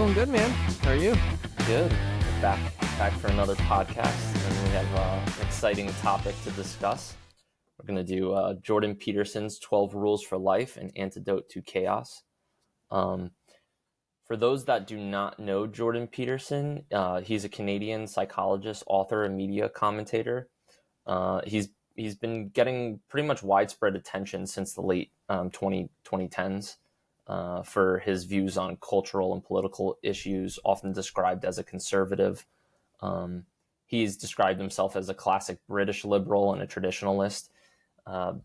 Doing good, man. How are you? Good. Back for another podcast, and we have an exciting topic to discuss. We're going to do Jordan Peterson's 12 Rules for Life, an Antidote to Chaos. For those that do not know Jordan Peterson, he's a Canadian psychologist, author, and media commentator. He's been getting pretty much widespread attention since the late 2010s. For his views on cultural and political issues, often described as a conservative. He's described himself as a classic British liberal and a traditionalist.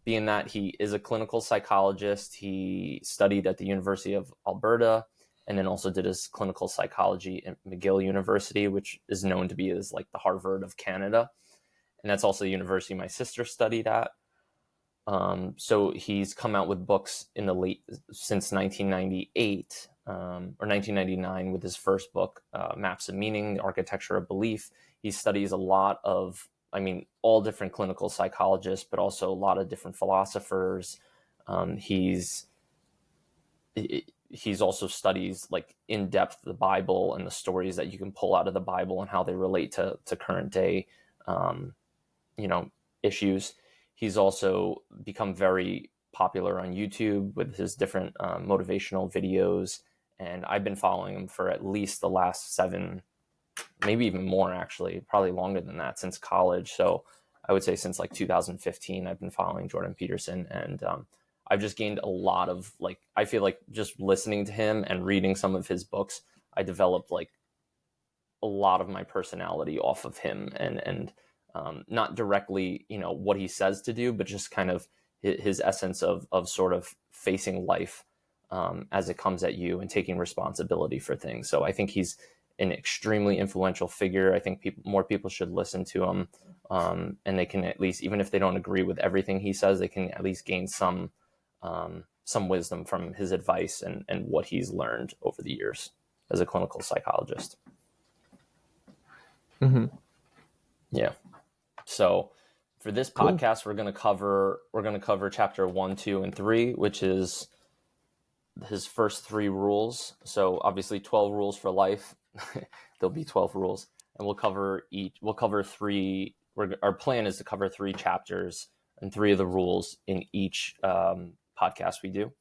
Being that he is a clinical psychologist, he studied at the University of Alberta and then also did his clinical psychology at McGill University, which is known to be as like the Harvard of Canada. And that's also the university my sister studied at. So he's come out with books since 1998 or 1999 with his first book, Maps of Meaning, The Architecture of Belief. He studies a lot of, all different clinical psychologists, but also a lot of different philosophers. He's also studies like in depth the Bible and the stories that you can pull out of the Bible and how they relate to current day, issues. He's also become very popular on YouTube with his different motivational videos. And I've been following him for at least the last 7, maybe even more actually, probably longer than that, since college. So I would say since like 2015, I've been following Jordan Peterson. And I've just gained a lot of I feel like just listening to him and reading some of his books, I developed like a lot of my personality off of him and not directly, what he says to do, but just kind of his essence of sort of facing life as it comes at you and taking responsibility for things. So I think he's an extremely influential figure. I think more people should listen to him, and they can at least, even if they don't agree with everything he says, they can at least gain some wisdom from his advice and what he's learned over the years as a clinical psychologist. Mm-hmm. Yeah. So for this podcast, we're going to cover chapter 1, 2, and 3, which is his first 3 rules. So obviously 12 rules for life. There'll be 12 rules, and we'll cover 3. Our plan is to cover 3 chapters and 3 of the rules in each podcast we do.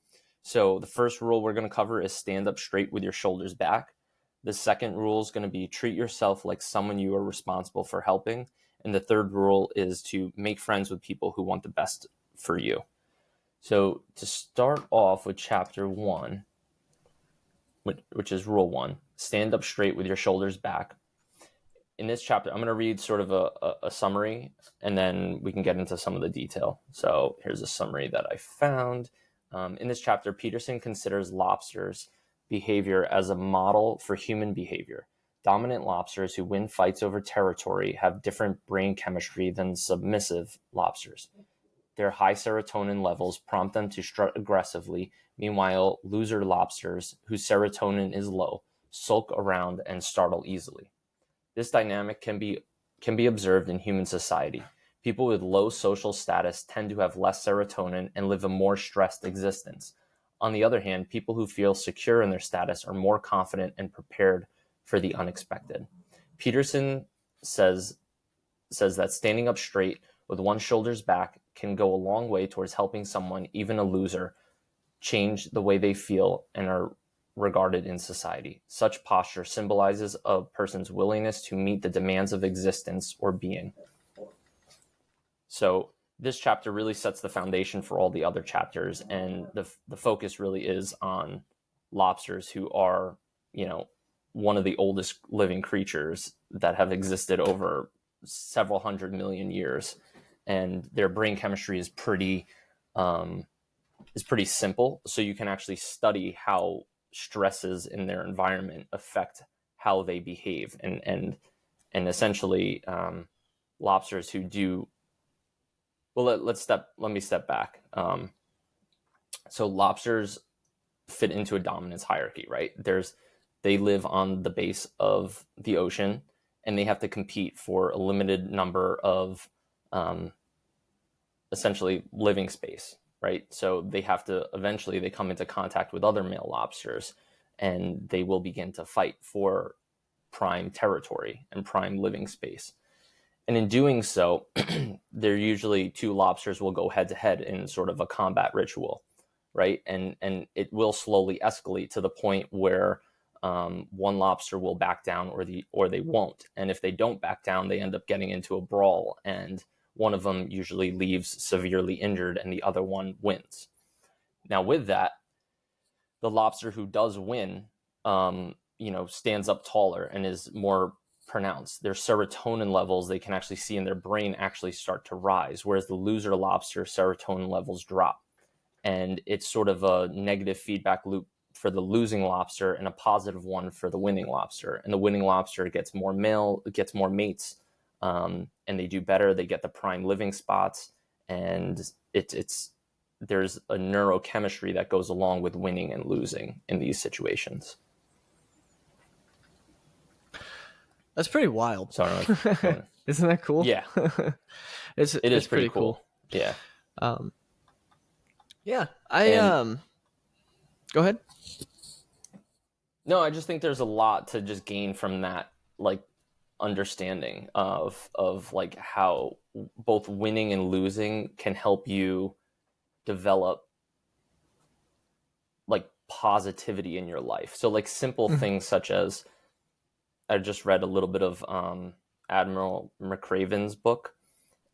So the first rule we're going to cover is stand up straight with your shoulders back. The second rule is going to be treat yourself like someone you are responsible for helping. And the third rule is to make friends with people who want the best for you. So to start off with chapter 1, which is rule 1, stand up straight with your shoulders back. In this chapter, I'm going to read sort of a summary, and then we can get into some of the detail. So here's a summary that I found. In this chapter, Peterson considers lobsters' behavior as a model for human behavior. Dominant lobsters who win fights over territory have different brain chemistry than submissive lobsters. Their high serotonin levels prompt them to strut aggressively. Meanwhile, loser lobsters, whose serotonin is low, sulk around and startle easily. This dynamic can be observed in human society. People with low social status tend to have less serotonin and live a more stressed existence. On the other hand, people who feel secure in their status are more confident and prepared for the unexpected. Peterson says that standing up straight with one's shoulders back can go a long way towards helping someone, even a loser, change the way they feel and are regarded in society. Such posture symbolizes a person's willingness to meet the demands of existence or being. So this chapter really sets the foundation for all the other chapters, and the focus really is on lobsters, who are, one of the oldest living creatures that have existed over several hundred million years, and their brain chemistry is pretty simple. So you can actually study how stresses in their environment affect how they behave, and essentially lobsters who do well. Let me step back. So lobsters fit into a dominance hierarchy, right? They live on the base of the ocean, and they have to compete for a limited number of essentially living space, right? So they come into contact with other male lobsters, and they will begin to fight for prime territory and prime living space. And in doing so, they're usually two lobsters will go head to head in sort of a combat ritual, right? And it will slowly escalate to the point where one lobster will back down or they won't. And if they don't back down, they end up getting into a brawl, and one of them usually leaves severely injured and the other one wins. Now with that, the lobster who does win, stands up taller and is more pronounced. Their serotonin levels, they can actually see in their brain, actually start to rise, whereas the loser lobster, serotonin levels drop. And it's sort of a negative feedback loop for the losing lobster and a positive one for the winning lobster. And the winning lobster gets more mates, and they do better. They get the prime living spots, and there's a neurochemistry that goes along with winning and losing in these situations. That's pretty wild. Sorry. Isn't that cool? Yeah. It is pretty cool. Yeah. Yeah. Go ahead. No, I just think there's a lot to just gain from that, like, understanding of like how both winning and losing can help you develop like positivity in your life. So like simple things such as, I just read a little bit of Admiral McRaven's book,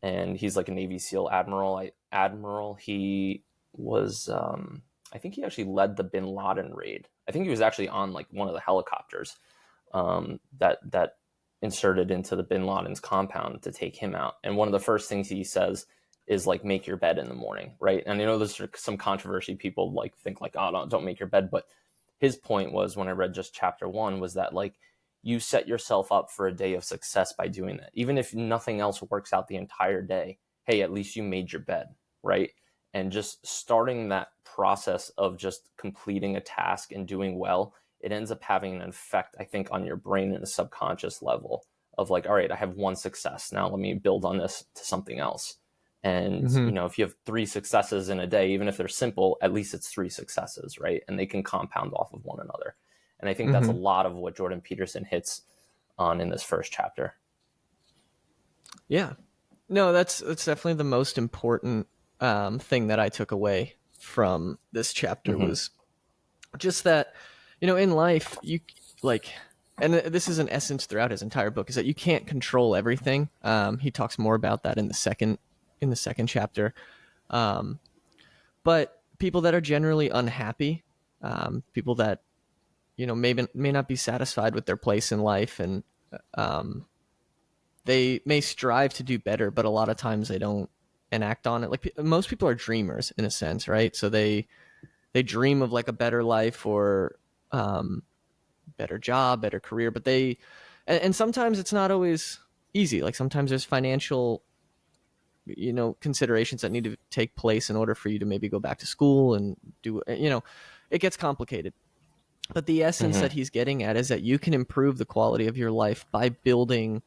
and he's like a Navy SEAL admiral. He was, I think he actually led the Bin Laden raid. I think he was actually on like one of the helicopters that inserted into the Bin Laden's compound to take him out. And one of the first things he says is like, make your bed in the morning, right? And I know there's some controversy. People like think like, oh, don't make your bed. But his point was, when I read just chapter 1, was that like, you set yourself up for a day of success by doing that. Even if nothing else works out the entire day, hey, at least you made your bed, right? And just starting that process of just completing a task and doing well, it ends up having an effect, I think, on your brain in a subconscious level of like, all right, I have one success. Now let me build on this to something else. And, if you have 3 successes in a day, even if they're simple, at least it's 3 successes, right? And they can compound off of one another. And I think that's a lot of what Jordan Peterson hits on in this first chapter. Yeah. No, that's definitely the most important thing that I took away from this chapter was just that, in life, you like, and this is an essence throughout his entire book, is that you can't control everything. He talks more about that in the second chapter. But people that are generally unhappy, people that, may not be satisfied with their place in life, and they may strive to do better, but a lot of times they don't enact on it. Like, most people are dreamers in a sense, right? So they dream of like a better life or better job, better career, but and sometimes it's not always easy. Like, sometimes there's financial considerations that need to take place in order for you to maybe go back to school and do, it gets complicated. But the essence that he's getting at is that you can improve the quality of your life by building,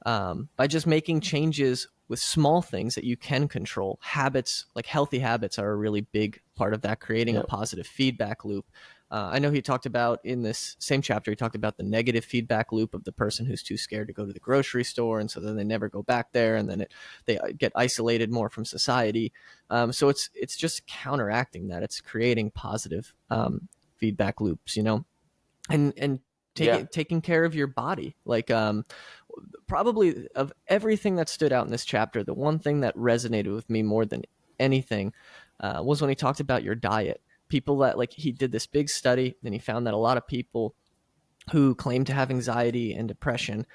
by just making changes with small things that you can control. Habits, like healthy habits, are a really big part of that, creating a positive feedback loop. I know he talked about, in this same chapter, he talked about the negative feedback loop of the person who's too scared to go to the grocery store, and so then they never go back there, and then they get isolated more from society. So it's just counteracting that. It's creating positive feedback loops, and taking care of your body. Like, probably of everything that stood out in this chapter, the one thing that resonated with me more than anything was when he talked about your diet. People that, like, he did this big study, and he found that a lot of people who claim to have anxiety and depression,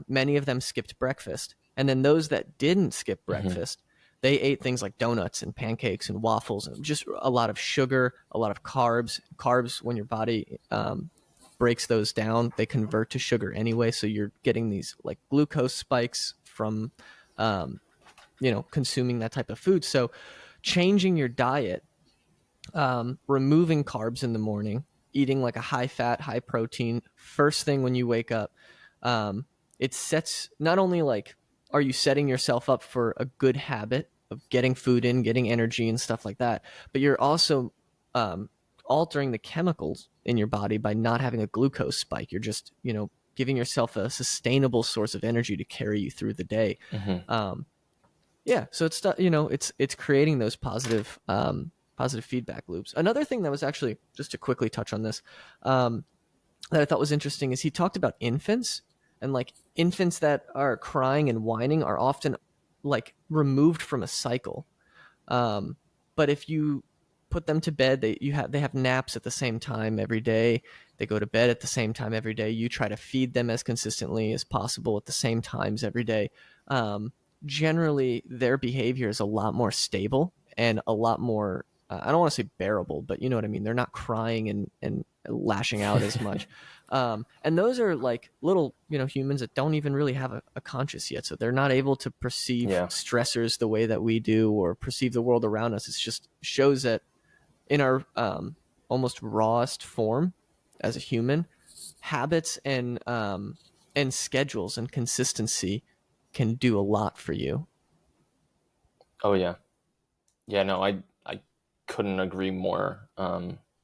many of them skipped breakfast. And then those that didn't skip breakfast, they ate things like donuts and pancakes and waffles, and just a lot of sugar, a lot of carbs. Carbs, when your body breaks those down, they convert to sugar anyway. So you're getting these like glucose spikes from, consuming that type of food. So changing your diet, removing carbs in the morning, eating like a high fat, high protein first thing when you wake up, it sets, not only like, are you setting yourself up for a good habit of getting food in, getting energy and stuff like that, but you're also altering the chemicals in your body by not having a glucose spike. You're just, giving yourself a sustainable source of energy to carry you through the day. Mm-hmm. Yeah, so it's creating those positive feedback loops. Another thing that was actually, just to quickly touch on this, that I thought was interesting is he talked about infants, and like infants that are crying and whining are often like removed from a cycle. Um, but if you put them to bed, they have naps at the same time every day. They go to bed at the same time every day. You try to feed them as consistently as possible at the same times every day. Um, Generally, their behavior is a lot more stable and a lot more. I don't want to say bearable, but you know what I mean. They're not crying and lashing out as much. And those are like little, humans that don't even really have a conscious yet. So they're not able to perceive Yeah. stressors the way that we do or perceive the world around us. It just shows that in our almost rawest form as a human, habits and schedules and consistency can do a lot for you. Oh yeah. Yeah, no, I couldn't agree more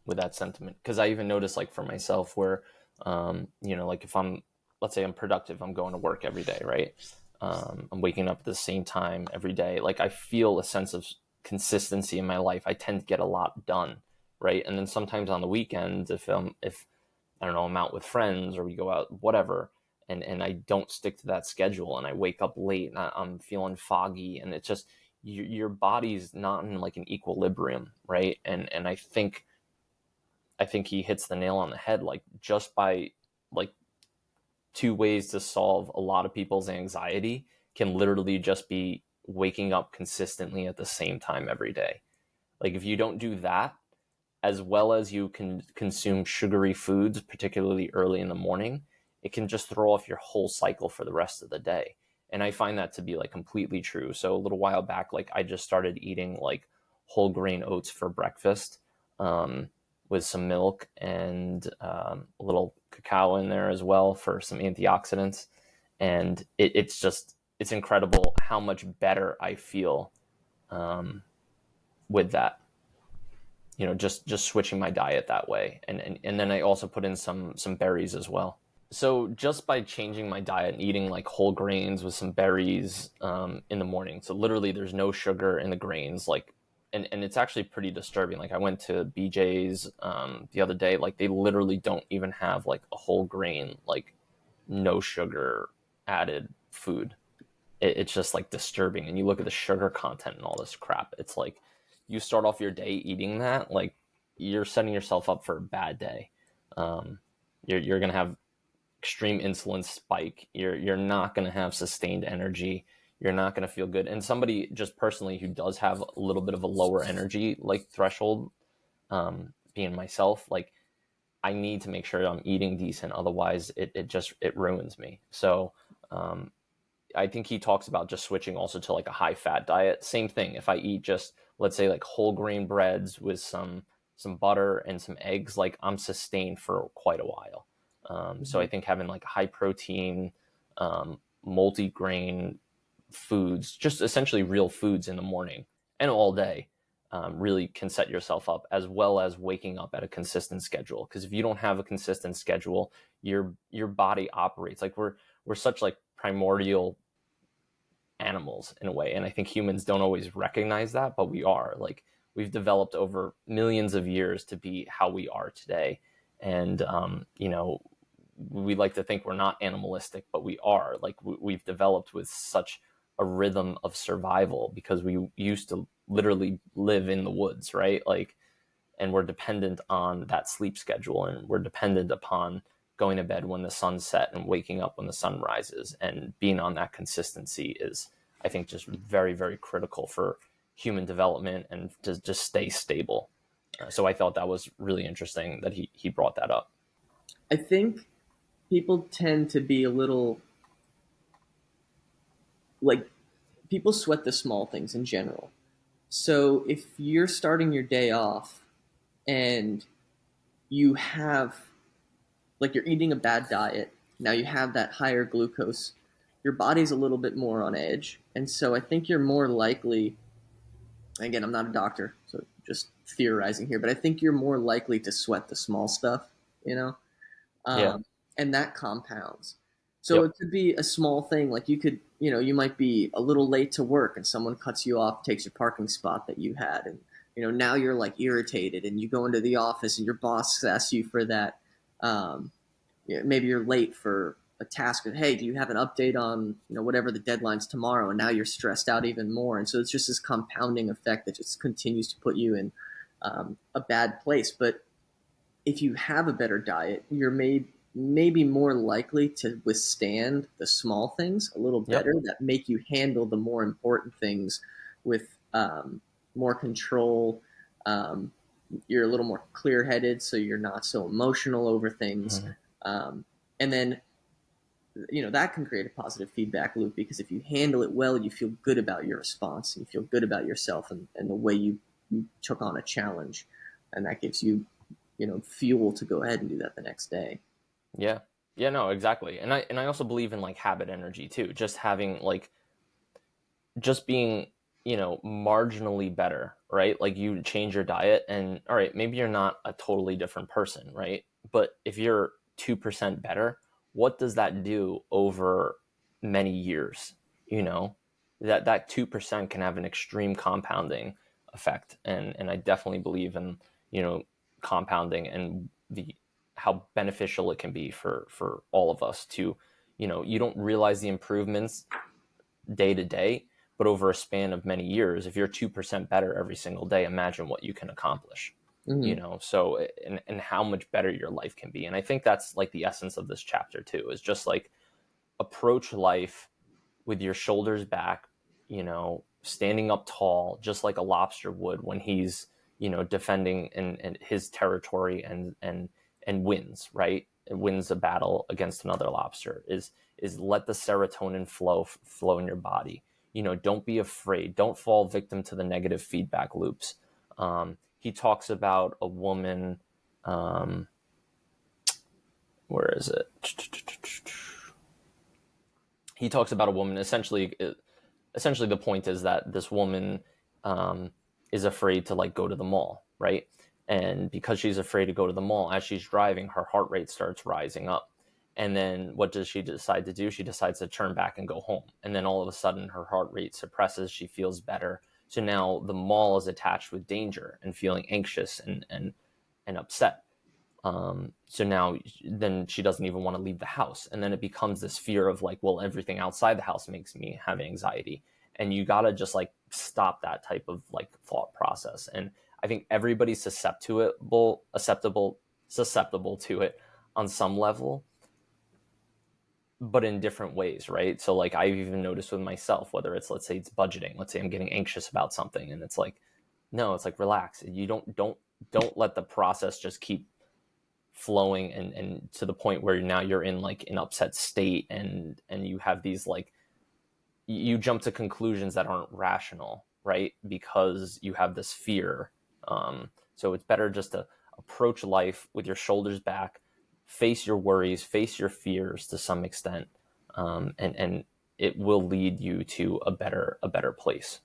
with that sentiment, because I even noticed, like, for myself, where like, if I'm, let's say I'm productive, I'm going to work every day, right? I'm waking up at the same time every day. Like, I feel a sense of consistency in my life. I tend to get a lot done, right? And then sometimes on the weekends, if I don't know, I'm out with friends or we go out, whatever, and I don't stick to that schedule, and I wake up late and I'm feeling foggy, and it's just, your body's not in like an equilibrium, right? And I think he hits the nail on the head. Like, just by, like, two ways to solve a lot of people's anxiety can literally just be waking up consistently at the same time every day. Like, if you don't do that, as well as you can consume sugary foods, particularly early in the morning, it can just throw off your whole cycle for the rest of the day. And I find that to be like completely true. So a little while back, like, I just started eating like whole grain oats for breakfast, with some milk and a little cacao in there as well for some antioxidants. And it's incredible how much better I feel with that. Just switching my diet that way, and then I also put in some berries as well. So just by changing my diet and eating like whole grains with some berries in the morning, so literally there's no sugar in the grains, like, and it's actually pretty disturbing. Like, I went to BJ's the other day, like, they literally don't even have like a whole grain, like, no sugar added food. It's just like disturbing. And you look at the sugar content and all this crap, it's like, you start off your day eating that, like, you're setting yourself up for a bad day. You're gonna have extreme insulin spike. You're not gonna have sustained energy. You're not gonna feel good. And somebody just personally who does have a little bit of a lower energy like threshold, being myself, like, I need to make sure I'm eating decent. Otherwise, it ruins me. So I think he talks about just switching also to like a high fat diet. Same thing. If I eat just, let's say, like whole grain breads with some butter and some eggs, like, I'm sustained for quite a while. So I think having like high protein, multi grain foods, just essentially real foods in the morning and all day, really can set yourself up, as well as waking up at a consistent schedule. Because if you don't have a consistent schedule, your body operates like, we're such like primordial animals in a way, and I think humans don't always recognize that, but we are. Like, we've developed over millions of years to be how we are today. And we like to think we're not animalistic, but we are. Like, we've developed with such a rhythm of survival because we used to literally live in the woods, right? Like, and we're dependent on that sleep schedule, and we're dependent upon going to bed when the sun's set and waking up when the sun rises, and being on that consistency is, I think, just very, very critical for human development and to just stay stable. So I thought that was really interesting that he brought that up. I think people tend to be a little like people sweat the small things in general. So if you're starting your day off and you have like you're eating a bad diet, now you have that higher glucose, your body's a little bit more on edge. And so I think you're more likely, again, I'm not a doctor, so just theorizing here, but I think you're more likely to sweat the small stuff, you know, Yeah. and that compounds. So Yep. it could be a small thing, like you could, you might be a little late to work, and someone cuts you off, takes your parking spot that you had, and now you're like irritated, and you go into the office, and your boss asks you for that. Um, maybe you're late for a task, and hey, do you have an update on whatever the deadline's tomorrow? And now you're stressed out even more, and so it's just this compounding effect that just continues to put you in a bad place. But if you have a better diet, you're maybe more likely to withstand the small things a little Yep. better that make you handle the more important things with more control. Um, you're a little more clear headed, so you're not so emotional over things. Mhm. And then, that can create a positive feedback loop, because if you handle it well, you feel good about your response, and you feel good about yourself, and the way you took on a challenge. And that gives you, fuel to go ahead and do that the next day. Yeah. Yeah, no, exactly. And I also believe in like habit energy too. Just having like just being, marginally better, right? Like you change your diet and all right, maybe you're not a totally different person, right? But if you're 2% better, what does that do over many years? You know, that 2% can have an extreme compounding effect. And I definitely believe in, compounding and the how beneficial it can be for all of us to, you don't realize the improvements day to day, but over a span of many years, if you're 2% better every single day, imagine what you can accomplish. Mm-hmm. So and how much better your life can be. And I think that's like the essence of this chapter too, is just like approach life with your shoulders back, standing up tall, just like a lobster would when he's, defending in his territory and wins, right? And wins a battle against another lobster is let the serotonin flow in your body. Don't be afraid. Don't fall victim to the negative feedback loops. He talks about a woman. Where is it? He talks about a woman. Essentially, the point is that this woman um, is afraid to like go to the mall, right? And because she's afraid to go to the mall, as she's driving, her heart rate starts rising up. And then what does she decide to do? She decides to turn back and go home. And then all of a sudden, her heart rate suppresses. She feels better. So now the mall is attached with danger and feeling anxious and upset. So now then she doesn't even want to leave the house. And then it becomes this fear of like, well, everything outside the house makes me have anxiety. And you got to just like stop that type of like thought process. And I think everybody's susceptible to it on some level, but in different ways, right? So like I've even noticed with myself, whether it's, let's say it's budgeting, let's say I'm getting anxious about something and it's like, no, it's like, relax. You don't let the process just keep flowing and to the point where now you're in like an upset state and you have these like you jump to conclusions that aren't rational, right? Because you have this fear. So it's better just to approach life with your shoulders back, face your worries, face your fears to some extent, and it will lead you to a better place.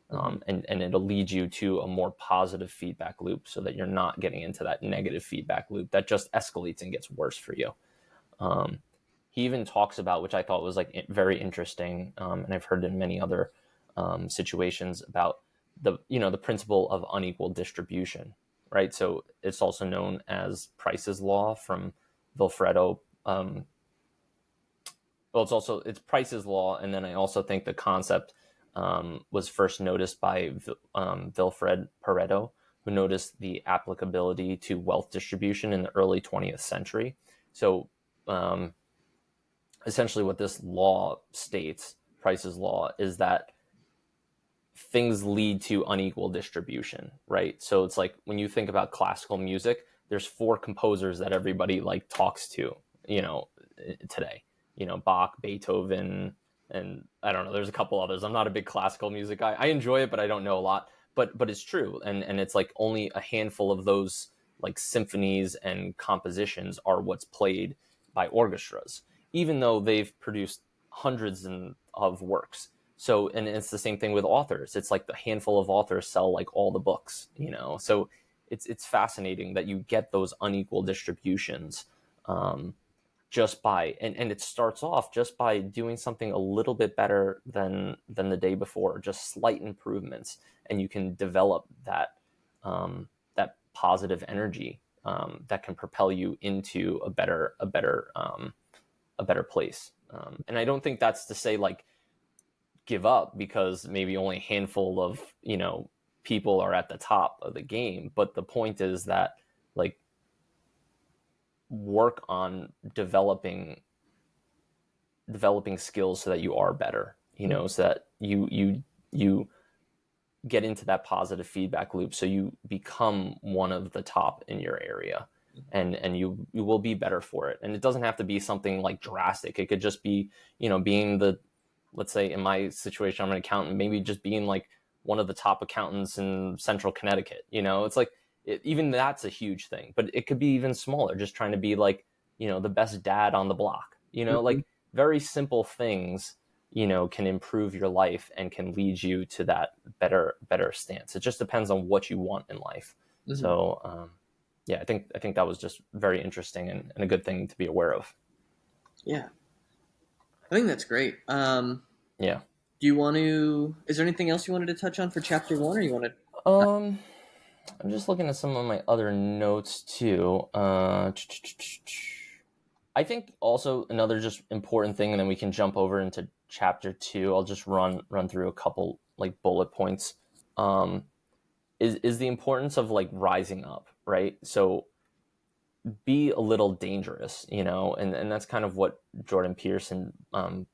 Mm-hmm. And it'll lead you to a more positive feedback loop so that you're not getting into that negative feedback loop that just escalates and gets worse for you. Um, he even talks about, which I thought was like very interesting, and I've heard in many other situations about the principle of unequal distribution, right? So it's also known as Price's law from Vilfredo. Well, it's Price's law, and then I also think the concept was first noticed by Vilfred Pareto, who noticed the applicability to wealth distribution in the early 20th century. So um, essentially, what this law states, Price's law, is that things lead to unequal distribution, right? So it's like when you think about classical music, there's four composers that everybody like talks to, today. Bach, Beethoven, and I don't know. There's a couple others. I'm not a big classical music guy. I enjoy it, but I don't know a lot. But it's true, and it's like only a handful of those like symphonies and compositions are what's played by orchestras, even though they've produced hundreds of works. So, and it's the same thing with authors. It's like the handful of authors sell like all the books, so it's fascinating that you get those unequal distributions, just by, and it starts off just by doing something a little bit better than the day before, just slight improvements, and you can develop that positive energy, that can propel you into a better place. And I don't think that's to say like give up because maybe only a handful of people are at the top of the game, but the point is that like work on developing skills so that you are better, so that you get into that positive feedback loop, so you become one of the top in your area, and you will be better for it. And it doesn't have to be something like drastic. It could just be, being let's say in my situation, I'm an accountant, maybe just being like one of the top accountants in central Connecticut. It's like, even that's a huge thing, but it could be even smaller, just trying to be like, the best dad on the block, like very simple things, can improve your life and can lead you to that better stance. It just depends on what you want in life. So, yeah, I think that was just very interesting and a good thing to be aware of. Yeah. I think that's great. Yeah. Do you want to? Is there anything else you wanted to touch on for chapter 1, or you want to? I'm just looking at some of my other notes too. I think also another just important thing, and then we can jump over into chapter 2. I'll just run through a couple like bullet points. Is the importance of like rising up, right? So be a little dangerous, and that's kind of what Jordan Peterson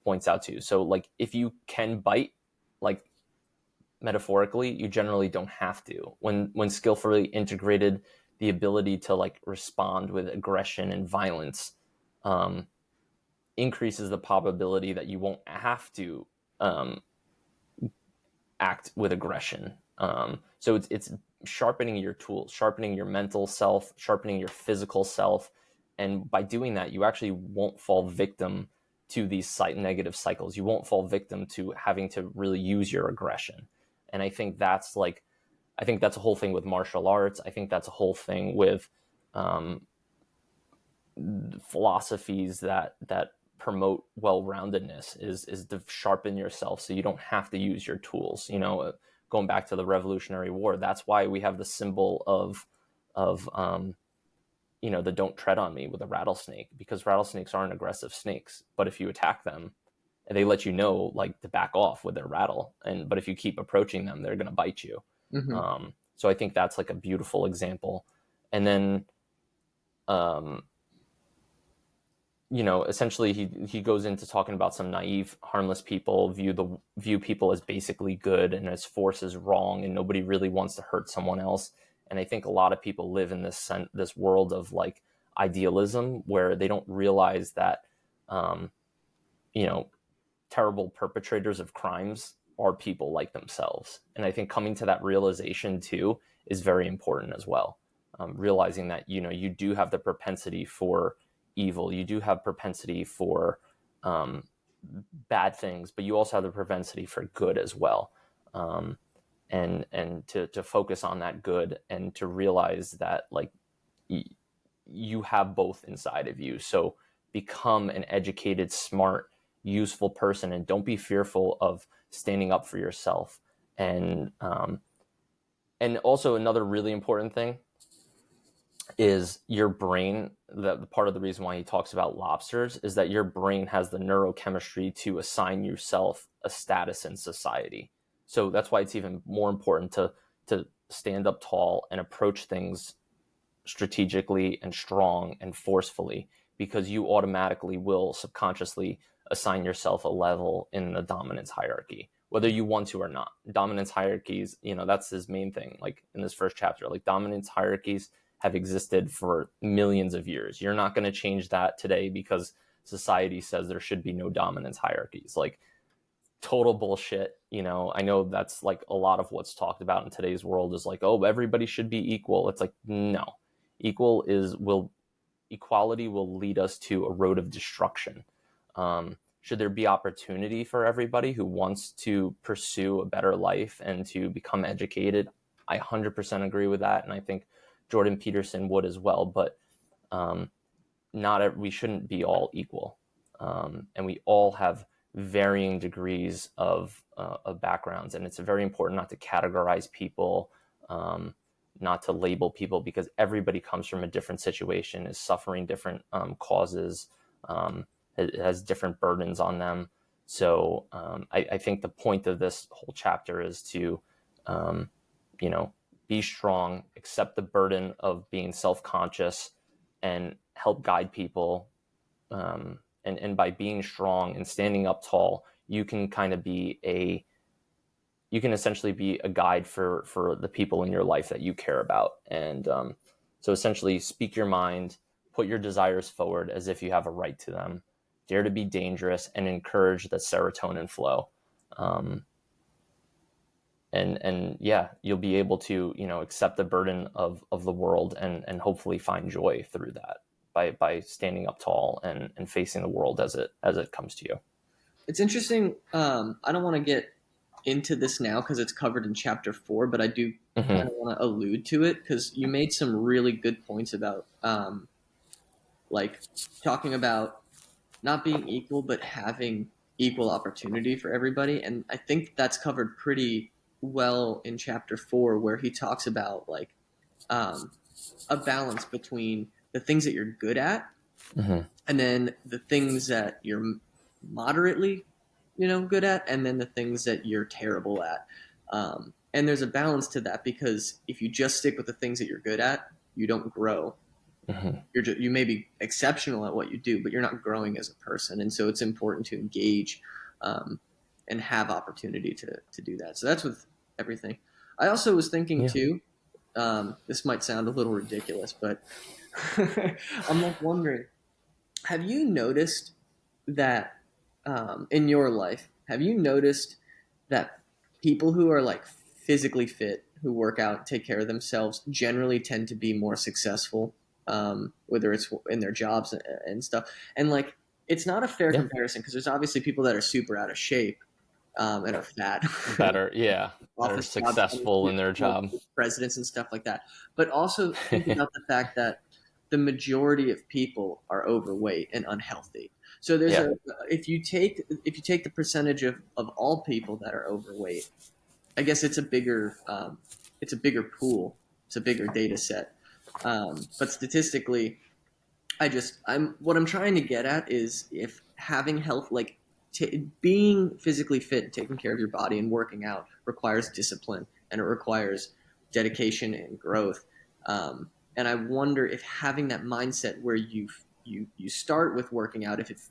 points out to. So like if you can bite, like metaphorically, you generally don't have to. When skillfully integrated, the ability to like respond with aggression and violence increases the probability that you won't have to act with aggression. So it's sharpening your tools, sharpening your mental self, sharpening your physical self. And by doing that, you actually won't fall victim to these negative cycles. You won't fall victim to having to really use your aggression. And I think that's a whole thing with martial arts. I think that's a whole thing with philosophies that promote well-roundedness is to sharpen yourself so you don't have to use your tools. Going back to the Revolutionary War, that's why we have the symbol of the don't tread on me with a rattlesnake, because rattlesnakes aren't aggressive snakes, but if you attack them, they let you know like to back off with their rattle, but if you keep approaching them, they're going to bite you. So I think that's like a beautiful example. And then essentially he goes into talking about some naive, harmless people view people as basically good and as force is wrong, and nobody really wants to hurt someone else. And I think a lot of people live in this world of like idealism where they don't realize that terrible perpetrators of crimes are people like themselves. And I think coming to that realization too is very important as well. Realizing that you do have the propensity for evil, you do have propensity for bad things, but you also have the propensity for good as well, and to focus on that good and to realize that like you have both inside of you. So become an educated, smart, useful person, and don't be fearful of standing up for yourself. And also another really important thing is your brain. The part of the reason why he talks about lobsters is that your brain has the neurochemistry to assign yourself a status in society. So that's why it's even more important to stand up tall and approach things strategically and strong and forcefully, because you automatically will subconsciously assign yourself a level in the dominance hierarchy, whether you want to or not. Dominance hierarchies, that's his main thing. Like in this first chapter, like dominance hierarchies have existed for millions of years. You're not going to change that today because society says there should be no dominance hierarchies. Like total bullshit. I know that's like a lot of what's talked about in today's world is like, oh, everybody should be equal. It's like, no, equality will lead us to a road of destruction. should there be opportunity for everybody who wants to pursue a better life and to become educated? I 100% agree with that. And I think Jordan Peterson would as well, but we shouldn't be all equal. And we all have varying degrees of backgrounds. And it's very important not to categorize people, not to label people, because everybody comes from a different situation, is suffering different causes, it has different burdens on them. So I think the point of this whole chapter is to, be strong, accept the burden of being self-conscious, and help guide people. And by being strong and standing up tall, you can essentially be a guide for the people in your life that you care about. And so essentially speak your mind, put your desires forward as if you have a right to them, dare to be dangerous, and encourage the serotonin flow. And yeah, you'll be able to, accept the burden of the world and hopefully find joy through that by standing up tall and facing the world as it comes to you. It's interesting. I don't want to get into this now because it's covered in chapter 4, but I do kind of want to allude to it because you made some really good points about like talking about not being equal, but having equal opportunity for everybody. And I think that's covered pretty well in chapter 4, where he talks about like a balance between the things that you're good at and then the things that you're moderately, good at, and then the things that you're terrible at. And there's a balance to that, because if you just stick with the things that you're good at, you don't grow. You may be exceptional at what you do, but you're not growing as a person. And so it's important to engage and have opportunity to do that. So that's with everything. I also was thinking too, this might sound a little ridiculous, but I'm like wondering, have you noticed that in your life, have you noticed that people who are like physically fit, who work out, take care of themselves, generally tend to be more successful, whether it's in their jobs and stuff? And like, it's not a fair comparison, because there's obviously people that are super out of shape and are fat. Better, yeah. That are successful in their job. Presidents and stuff like that. But also think about the fact that the majority of people are overweight and unhealthy. So there's if you take the percentage of all people that are overweight, I guess it's a bigger pool. It's a bigger data set. But statistically, what I'm trying to get at is, if having health, like being physically fit and taking care of your body and working out, requires discipline, and it requires dedication and growth. And I wonder if having that mindset where you start with working out, if it's,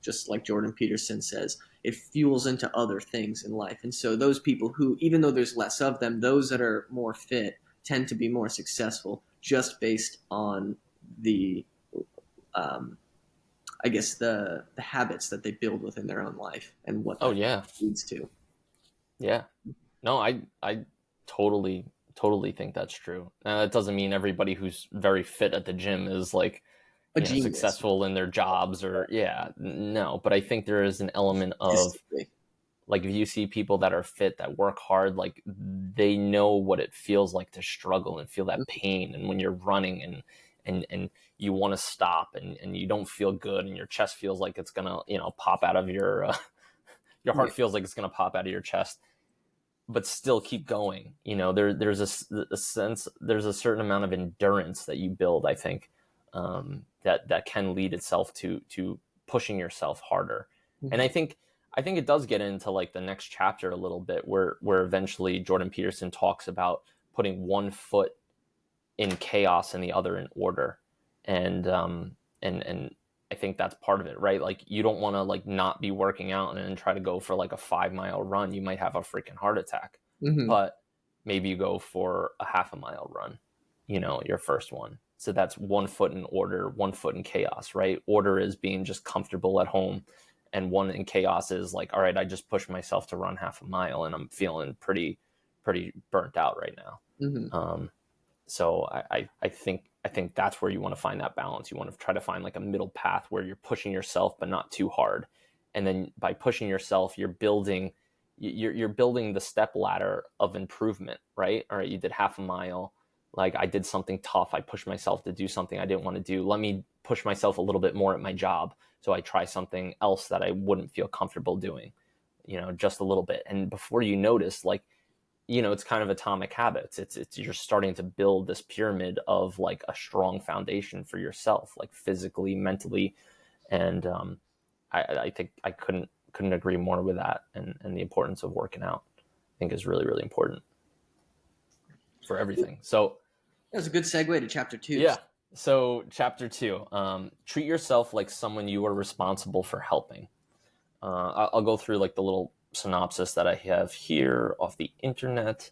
just like Jordan Peterson says, it fuels into other things in life. And so those people who, even though there's less of them, those that are more fit tend to be more successful, just based on the I guess the habits that they build within their own life and what that leads to. Yeah. No, I totally think that's true. That doesn't mean everybody who's very fit at the gym is like successful in their jobs or no. But I think there is an element of like, if you see people that are fit, that work hard, like they know what it feels like to struggle and feel that pain. And when you're running and you want to stop and you don't feel good and your chest feels like it's gonna pop out of your heart feels like it's gonna pop out of your chest, but still keep going. There's a sense, there's a certain amount of endurance that you build, I think, that can lead itself to pushing yourself harder. And I think it does get into like the next chapter a little bit, where eventually Jordan Peterson talks about putting one foot in chaos and the other in order. And I think that's part of it, right? Like, you don't want to like not be working out and then try to go for like a 5-mile run. You might have a freaking heart attack, but maybe you go for a half-a-mile run, your first one. So that's 1 foot in order, 1 foot in chaos, right? Order is being just comfortable at home. And one in chaos is like, all right, I just pushed myself to run half a mile and I'm feeling pretty burnt out right now. So I think that's where you want to find that balance. You want to try to find like a middle path where you're pushing yourself, but not too hard. And then by pushing yourself, you're building the step ladder of improvement, right? All right, you did half a mile. Like, I did something tough. I pushed myself to do something I didn't want to do. Let me push myself a little bit more at my job. So I try something else that I wouldn't feel comfortable doing, just a little bit. And before you notice, like, it's kind of atomic habits. It's you're starting to build this pyramid of like a strong foundation for yourself, like physically, mentally. And I think I couldn't agree more with that. And the importance of working out, I think, is really, really important for everything. So that was a good segue to chapter 2. Yeah. So chapter 2, treat yourself like someone you are responsible for helping. I'll go through like the little synopsis that I have here off the internet.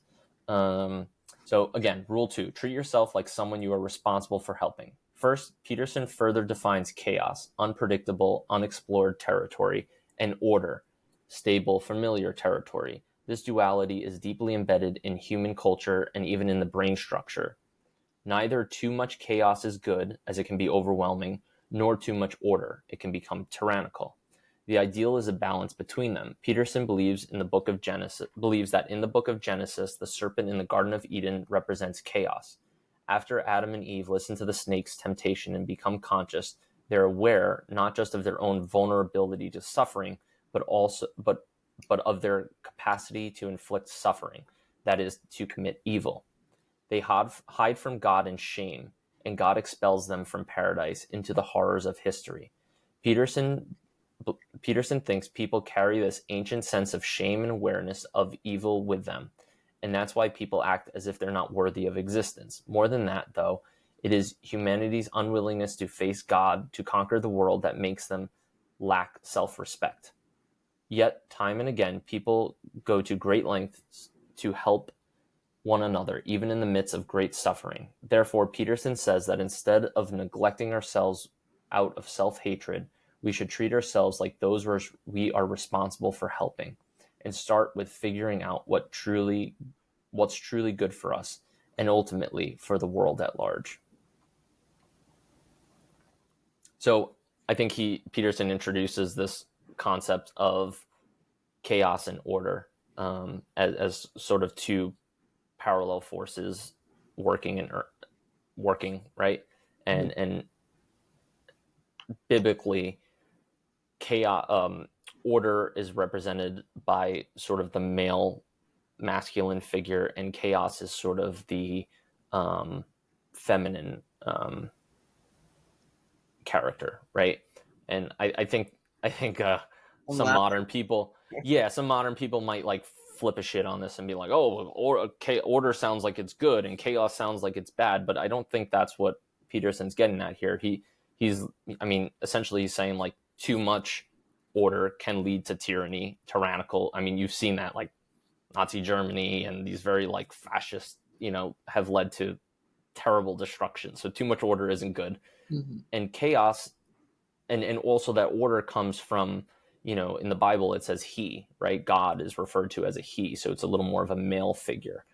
So again, rule 2, treat yourself like someone you are responsible for helping. First, Peterson further defines chaos, unpredictable, unexplored territory, and order, stable, familiar territory. This duality is deeply embedded in human culture and even in the brain structure. Neither too much chaos is good, as it can be overwhelming, nor too much order. It can become tyrannical. The ideal is a balance between them. Peterson believes that in the book of Genesis, the serpent in the Garden of Eden represents chaos. After Adam and Eve listen to the snake's temptation and become conscious, they're aware not just of their own vulnerability to suffering, but of their capacity to inflict suffering, that is, to commit evil. They hide from God in shame, and God expels them from paradise into the horrors of history. Peterson thinks people carry this ancient sense of shame and awareness of evil with them, and that's why people act as if they're not worthy of existence. More than that, though, it is humanity's unwillingness to face God, to conquer the world, that makes them lack self-respect. Yet, time and again, people go to great lengths to help one another, even in the midst of great suffering. Therefore, Peterson says that instead of neglecting ourselves out of self-hatred, we should treat ourselves like those we are responsible for helping, and start with figuring out what's truly good for us, and ultimately for the world at large. So I think Peterson introduces this concept of chaos and order as sort of two parallel forces working, right? And biblically, chaos, order is represented by sort of the male masculine figure, and chaos is sort of the feminine character, right? And I think some modern people might like flip a shit on this and be like, oh, order sounds like it's good and chaos sounds like it's bad. But I don't think that's what Peterson's getting at here. Essentially he's saying like too much order can lead to tyranny, tyrannical. I mean, you've seen that, like Nazi Germany and these very like fascist, have led to terrible destruction. So too much order isn't good. Mm-hmm. And chaos and also that order comes from, in the Bible, it says he, right? God is referred to as a he. So it's a little more of a male figure.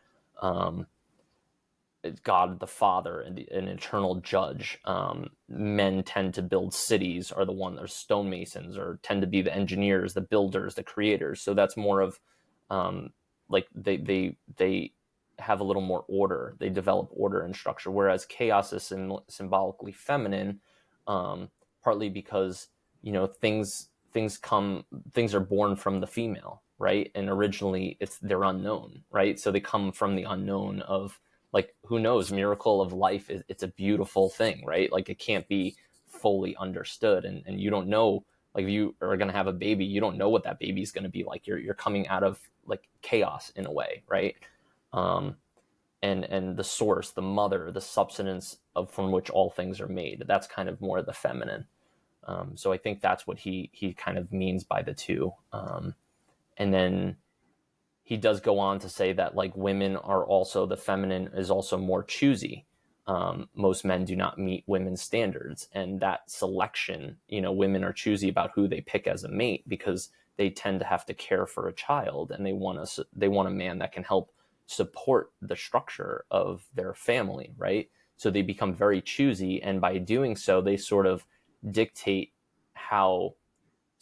It's God the Father and an eternal judge. Men tend to build cities, are the one, or stonemasons, or tend to be the engineers, the builders, the creators. So that's more of like they have a little more order. They develop order and structure, whereas chaos is symbolically feminine, partly because things are born from the female, right? And originally they're unknown, right? So they come from the unknown of, like, who knows, miracle of life. It's a beautiful thing, right? Like, it can't be fully understood, and you don't know, like, if you are going to have a baby, you don't know what that baby is going to be like. You're coming out of like chaos in a way, right? And the source, the mother, the substance from which all things are made, that's kind of more the feminine. So I think that's what he kind of means by the two. And then he does go on to say that, like, women are also, the feminine is also more choosy. Most men do not meet women's standards, and that selection, women are choosy about who they pick as a mate because they tend to have to care for a child, and they want a man that can help support the structure of their family, right? So they become very choosy, and by doing so, they sort of dictate how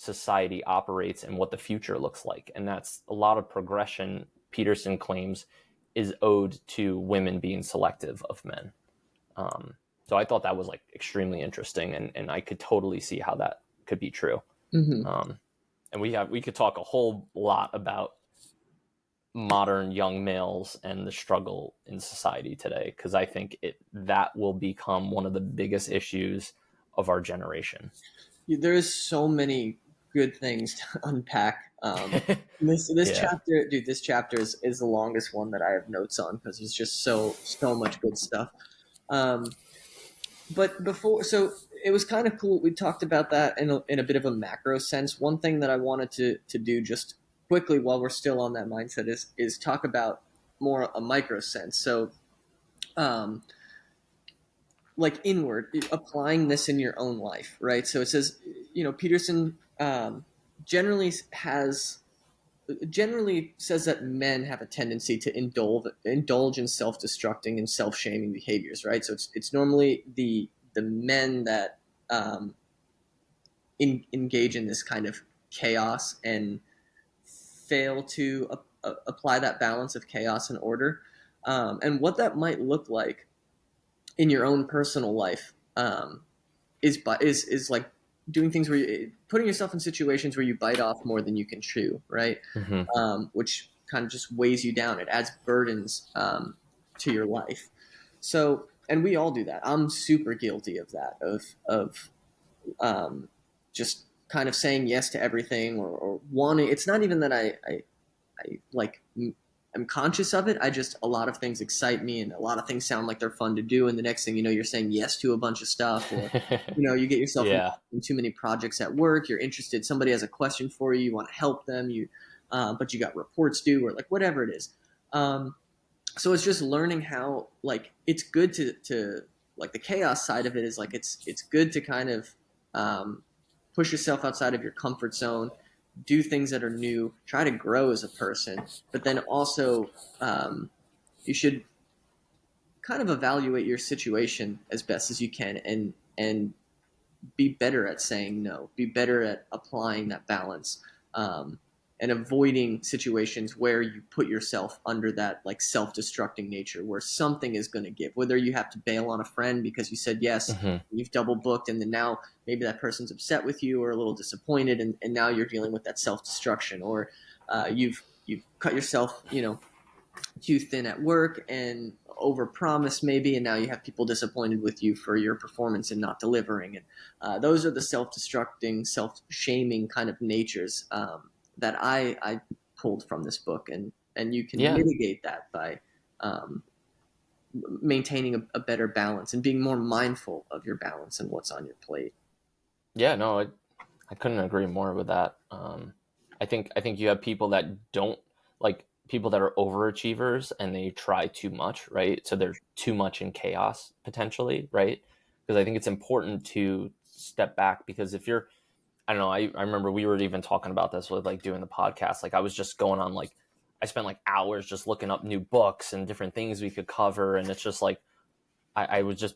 society operates and what the future looks like. And that's a lot of progression, Peterson claims, is owed to women being selective of men. So I thought that was like extremely interesting, and I could totally see how that could be true. And we could talk a whole lot about modern young males and the struggle in society today, because I think that will become one of the biggest issues of our generation. There is so many good things to unpack. This Yeah. chapter, dude, this chapter is the longest one that I have notes on because it's just so much good stuff. But before, so it was kind of cool. We talked about that in a bit of a macro sense. One thing that I wanted to do just quickly while we're still on that mindset is talk about more a micro sense. So, like inward, applying this in your own life, right? So it says, Peterson generally says that men have a tendency to indulge in self-destructing and self-shaming behaviors, right? So it's normally the men that engage in this kind of chaos and fail to apply that balance of chaos and order, and what that might look like in your own personal life is like doing things where putting yourself in situations where you bite off more than you can chew, right? Which kind of just weighs you down. It adds burdens to your life. So, and we all do that. I'm super guilty of that, of just kind of saying yes to everything, or wanting. It's not even that I like I'm conscious of it. A lot of things excite me, and a lot of things sound like they're fun to do. And the next thing you know, you're saying yes to a bunch of stuff, or you get yourself Yeah. in too many projects at work. You're interested. Somebody has a question for you. You want to help them. But you got reports due, or like whatever it is. So it's just learning how, like, it's good to like the chaos side of it is like it's good to kind of push yourself outside of your comfort zone, do things that are new, try to grow as a person, but then also you should kind of evaluate your situation as best as you can, and be better at saying no, be better at applying that balance, and avoiding situations where you put yourself under that like self-destructing nature where something is going to give, whether you have to bail on a friend because you said yes, you've double booked, and then now maybe that person's upset with you or a little disappointed, and now you're dealing with that self-destruction, or you've cut yourself too thin at work and overpromised maybe, and now you have people disappointed with you for your performance and not delivering. And those are the self-destructing, self-shaming kind of natures that I pulled from this book, and you can mitigate that by maintaining a better balance and being more mindful of your balance and what's on your plate. Yeah, no, I couldn't agree more with that. I think you have people that don't, like, people that are overachievers and they try too much, right? So they're too much in chaos potentially, right? Because I think it's important to step back, because if you're, I don't know, I remember we were even talking about this with like doing the podcast. Like I was just going on, like, I spent like hours just looking up new books and different things we could cover. And it's just like, I was just,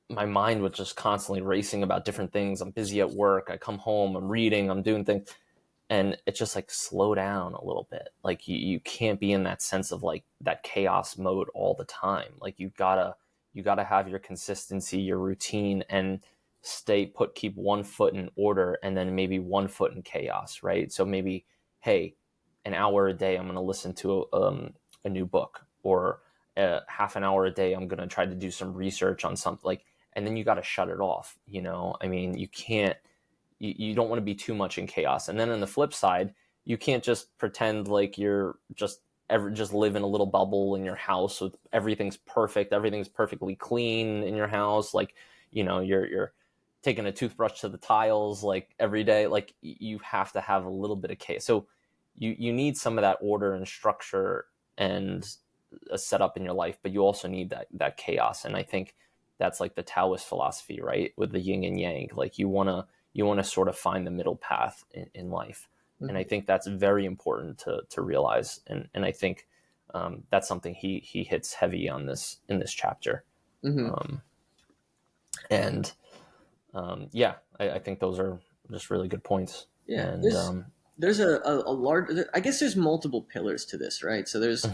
my mind was just constantly racing about different things. I'm busy at work. I come home, I'm reading, I'm doing things. And it's just like, slow down a little bit. Like you can't be in that sense of like that chaos mode all the time. Like you gotta have your consistency, your routine, and stay put, keep one foot in order and then maybe one foot in chaos, right? So maybe, hey, an hour a day, I'm going to listen to a new book, or half an hour a day, I'm going to try to do some research on something, like, and then you got to shut it off. I mean, you can't, you don't want to be too much in chaos. And then on the flip side, you can't just pretend like you're just live in a little bubble in your house with everything's perfect, everything's perfectly clean in your house. Like, you're taking a toothbrush to the tiles like every day. Like you have to have a little bit of chaos. So you need some of that order and structure and a setup in your life, but you also need that chaos. And I think that's like the Taoist philosophy, right? With the yin and yang, like you want to sort of find the middle path in life. Mm-hmm. And I think that's very important to realize. And I think that's something he hits heavy on in this chapter. Mm-hmm. I think those are just really good points. Yeah, And there's a large. I guess there's multiple pillars to this, right? So there's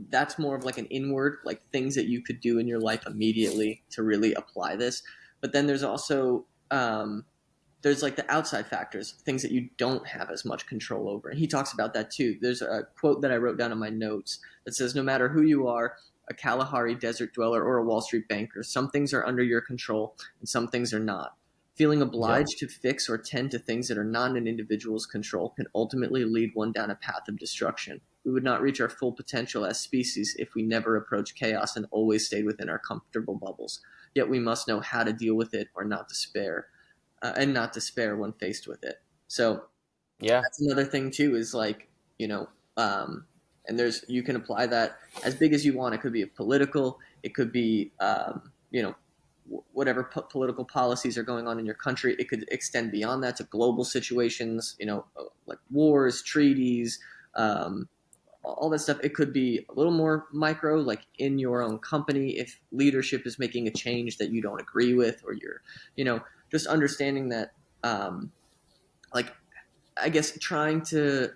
that's more of like an inward, like things that you could do in your life immediately to really apply this. But then there's also there's like the outside factors, things that you don't have as much control over. And he talks about that too. There's a quote that I wrote down in my notes that says, "No matter who you are, a Kalahari desert dweller or a Wall Street banker, some things are under your control and some things are not. Feeling yeah, obliged to fix or tend to things that are not in an individual's control can ultimately lead one down a path of destruction. We would not reach our full potential as species if we never approached chaos and always stayed within our comfortable bubbles. Yet we must know how to deal with it or not despair, and not despair when faced with it." So yeah, that's another thing too. Is like, you know, and there's, you can apply that as big as you want. It could be political. It could be whatever political policies are going on in your country. It could extend beyond that to global situations. Like wars, treaties. All that stuff. It could be a little more micro, like in your own company, if leadership is making a change that you don't agree with, or you're, just understanding that, like, I guess trying to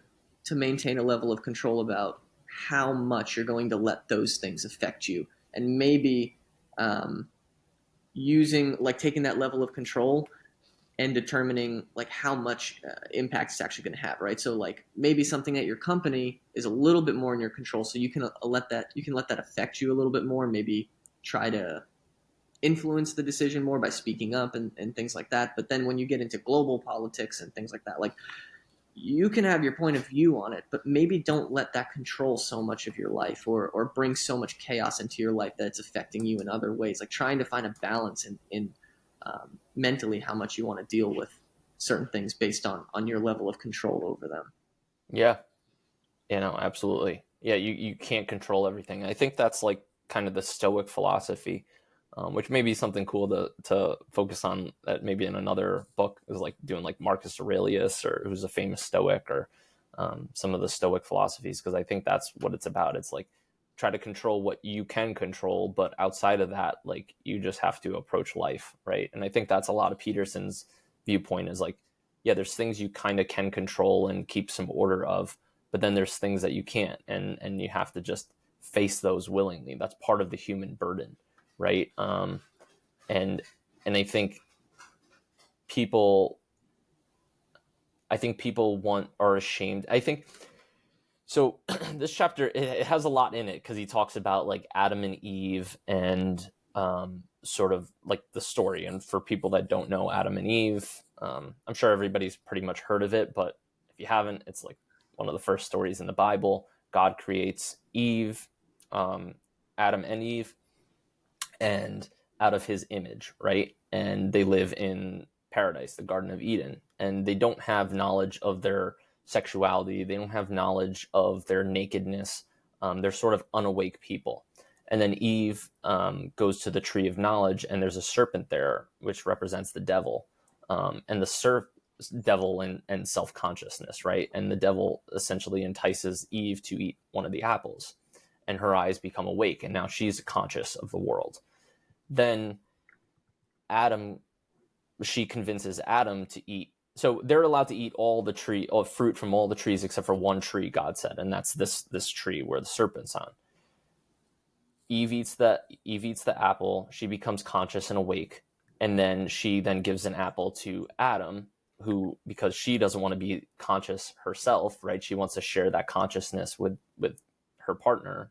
maintain a level of control about how much you're going to let those things affect you, and maybe using, like, taking that level of control and determining like how much impact it's actually going to have, right? So like maybe something at your company is a little bit more in your control, so you can let that affect you a little bit more, and maybe try to influence the decision more by speaking up and things like that. But then when you get into global politics and things like that, like, you can have your point of view on it, but maybe don't let that control so much of your life, or bring so much chaos into your life that it's affecting you in other ways. Like trying to find a balance in mentally how much you want to deal with certain things based on your level of control over them. yeah. Absolutely. Yeah, you can't control everything. I think that's like kind of the Stoic philosophy, which may be something cool to focus on. That maybe in another book is like doing like Marcus Aurelius, or who's a famous Stoic, or some of the Stoic philosophies, because I think that's what it's about. It's like try to control what you can control, but outside of that, like you just have to approach life, right? And I think that's a lot of Peterson's viewpoint is like, yeah, there's things you kind of can control and keep some order of, but then there's things that you can't, and you have to just face those willingly. That's part of the human burden, right? And I think people people are ashamed. I think so. This chapter, it has a lot in it, because he talks about like Adam and Eve, and sort of like the story. And for people that don't know Adam and Eve, I'm sure everybody's pretty much heard of it, but if you haven't, it's like one of the first stories in the Bible. God creates Eve, Adam and Eve, and out of his image, right? And they live in paradise, the Garden of Eden, and they don't have knowledge of their sexuality. They don't have knowledge of their nakedness. They're sort of unawake people. And then Eve goes to the tree of knowledge, and there's a serpent there, which represents the devil. And the devil and self-consciousness, right? And the devil essentially entices Eve to eat one of the apples, and her eyes become awake, and now she's conscious of the world. Then she convinces Adam to eat. So they're allowed to eat all fruit from all the trees except for one tree, God said, and that's this tree where the serpent's on. Eve eats the apple. She becomes conscious and awake, and then she then gives an apple to Adam, who, because she doesn't want to be conscious herself, right? She wants to share that consciousness with her partner.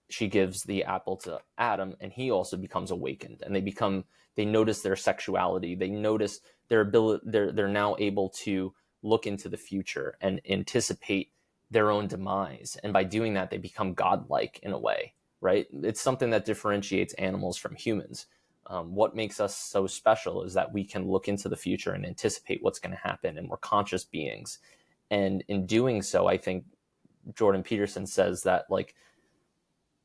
She gives the apple to Adam, and he also becomes awakened, and they notice their sexuality. They notice their ability. They're now able to look into the future and anticipate their own demise. And by doing that, they become godlike in a way, right? It's something that differentiates animals from humans. What makes us so special is that we can look into the future and anticipate what's going to happen, and we're conscious beings. And in doing so, I think Jordan Peterson says that, like,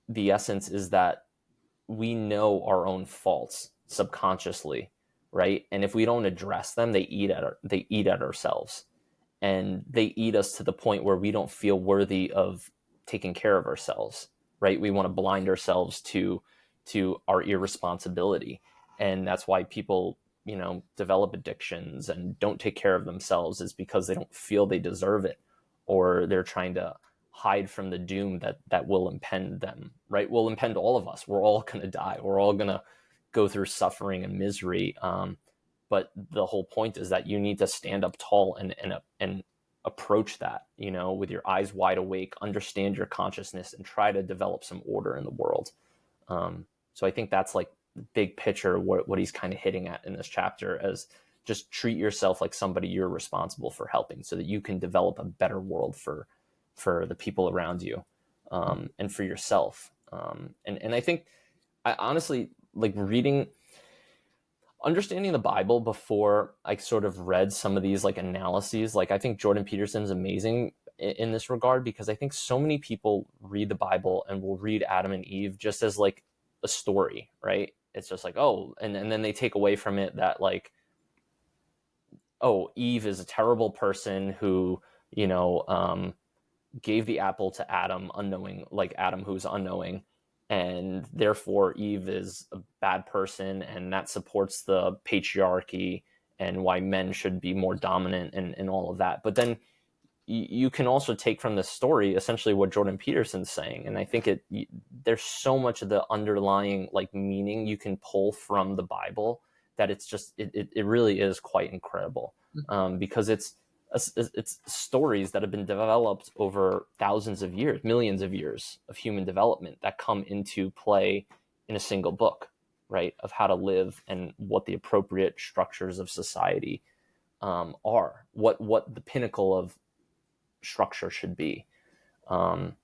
the essence is that we know our own faults subconsciously, right? And if we don't address them, they eat at ourselves, and they eat us to the point where we don't feel worthy of taking care of ourselves, right? We want to blind ourselves to our irresponsibility. And that's why people develop addictions and don't take care of themselves is because they don't feel they deserve it, or they're trying to hide from the doom that will impend them, right? Will impend all of us. We're all going to die. We're all going to go through suffering and misery. But the whole point is that you need to stand up tall and approach that, with your eyes wide awake, understand your consciousness, and try to develop some order in the world. So I think that's like the big picture, what he's kind of hitting at in this chapter, as just treat yourself like somebody you're responsible for helping, so that you can develop a better world for the people around you, and for yourself. And I think, I honestly, like, understanding the Bible before I sort of read some of these like analyses. Like, I think Jordan Peterson is amazing in this regard, because I think so many people read the Bible and will read Adam and Eve just as like a story, right? It's just like, oh, and then they take away from it that, like, oh, Eve is a terrible person who, gave the apple to Adam unknowing, like Adam who's unknowing, and therefore Eve is a bad person, and that supports the patriarchy and why men should be more dominant, and all of that. But then you can also take from this story essentially what Jordan Peterson's saying, and I think there's so much of the underlying like meaning you can pull from the Bible that it's just it really is quite incredible, because it's stories that have been developed over thousands of years, millions of years of human development that come into play in a single book, right? Of how to live and what the appropriate structures of society are, what the pinnacle of structure should be. And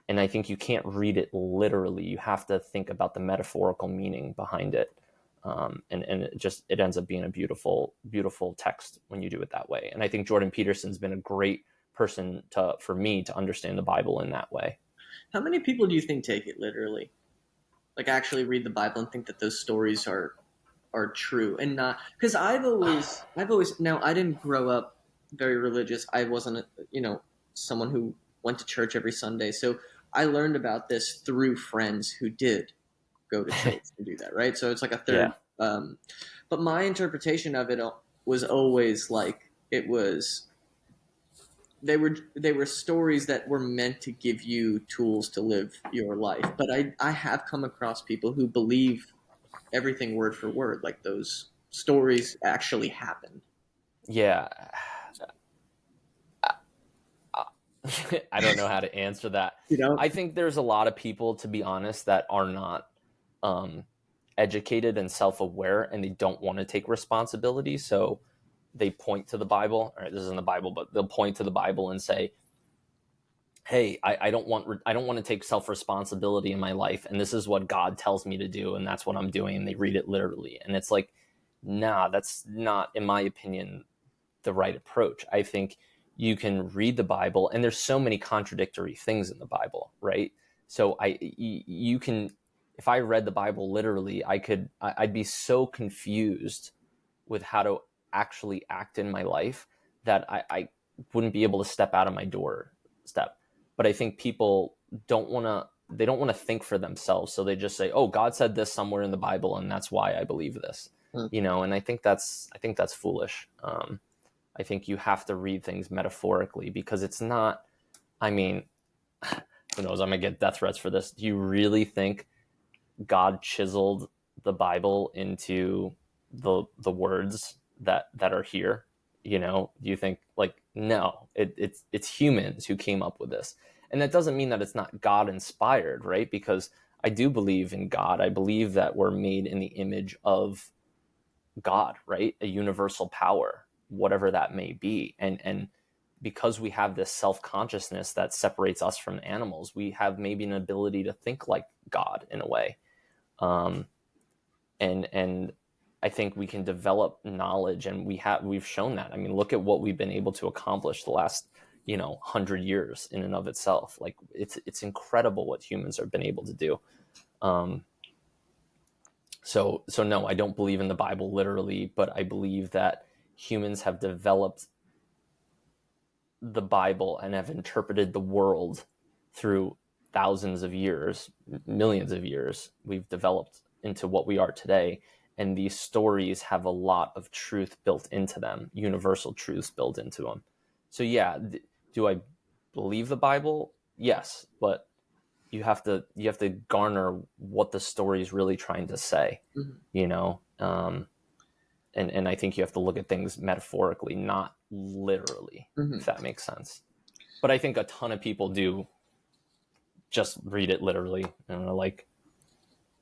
I think you can't read it literally. You have to think about the metaphorical meaning behind it. And it ends up being a beautiful, beautiful text when you do it that way. And I think Jordan Peterson's been a great person for me to understand the Bible in that way. How many people do you think take it literally? Like, actually read the Bible and think that those stories are true, and not, because I've always now, I didn't grow up very religious. I wasn't someone who went to church every Sunday. So I learned about this through friends who did go to church and do that, right? So it's like a third. Yeah. But my interpretation of it was always like, they were stories that were meant to give you tools to live your life. But I have come across people who believe everything word for word, like those stories actually happened. Yeah. I don't know how to answer that. I think there's a lot of people, to be honest, that are not educated and self-aware, and they don't want to take responsibility. So they point to the Bible, or this isn't the Bible, but they'll point to the Bible and say, hey, I don't want to take self-responsibility in my life, and this is what God tells me to do, and that's what I'm doing. And they read it literally. And it's like, nah, that's not, in my opinion, the right approach. I think you can read the Bible, and there's so many contradictory things in the Bible, right? So you can, if I read the Bible literally, I'd be so confused with how to actually act in my life that I wouldn't be able to step out of my doorstep. But I think people don't want to think for themselves. So they just say, oh, God said this somewhere in the Bible, and that's why I believe this, and I think that's foolish. I think you have to read things metaphorically, because it's not, I mean, who knows, I'm going to get death threats for this. Do you really think God chiseled the Bible into the words that are here? Do you think, like, no, it's humans who came up with this. And that doesn't mean that it's not God inspired, right? Because I do believe in God. I believe that we're made in the image of God, right? A universal power, whatever that may be. And because we have this self-consciousness that separates us from animals, we have maybe an ability to think like God in a way. And I think we can develop knowledge, and we've shown that. I mean, look at what we've been able to accomplish the last 100 years in and of itself. Like, it's incredible what humans have been able to do. So no, I don't believe in the Bible literally, but I believe that humans have developed the Bible and have interpreted the world through thousands of years, millions of years. We've developed into what we are today. and these stories have a lot of truth built into them, universal truths built into them. So yeah, do I believe the Bible? Yes, but you have to garner what the story is really trying to say, you know. And I think you have to look at things metaphorically, not literally, if that makes sense. But I think a ton of people do just read it literally, and like,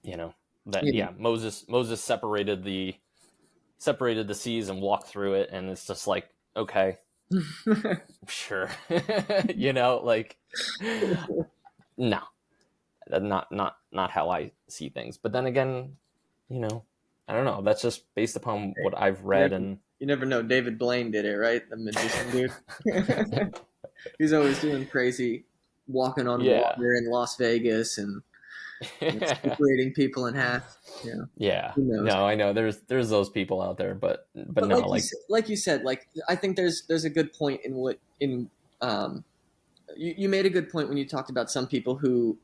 you know, that Moses separated the seas and walked through it, and it's just like, okay, sure. You know, like, no, not how I see things. But then again, you know, I don't know, that's just based upon what I've read. And you never know. David Blaine did it, right? The magician dude. He's always doing crazy, walking on water in Las Vegas and separating people in half. Yeah. Who knows? No, I know there's those people out there, but no, like you said, like, I think there's a good point you made a good point when you talked about some people who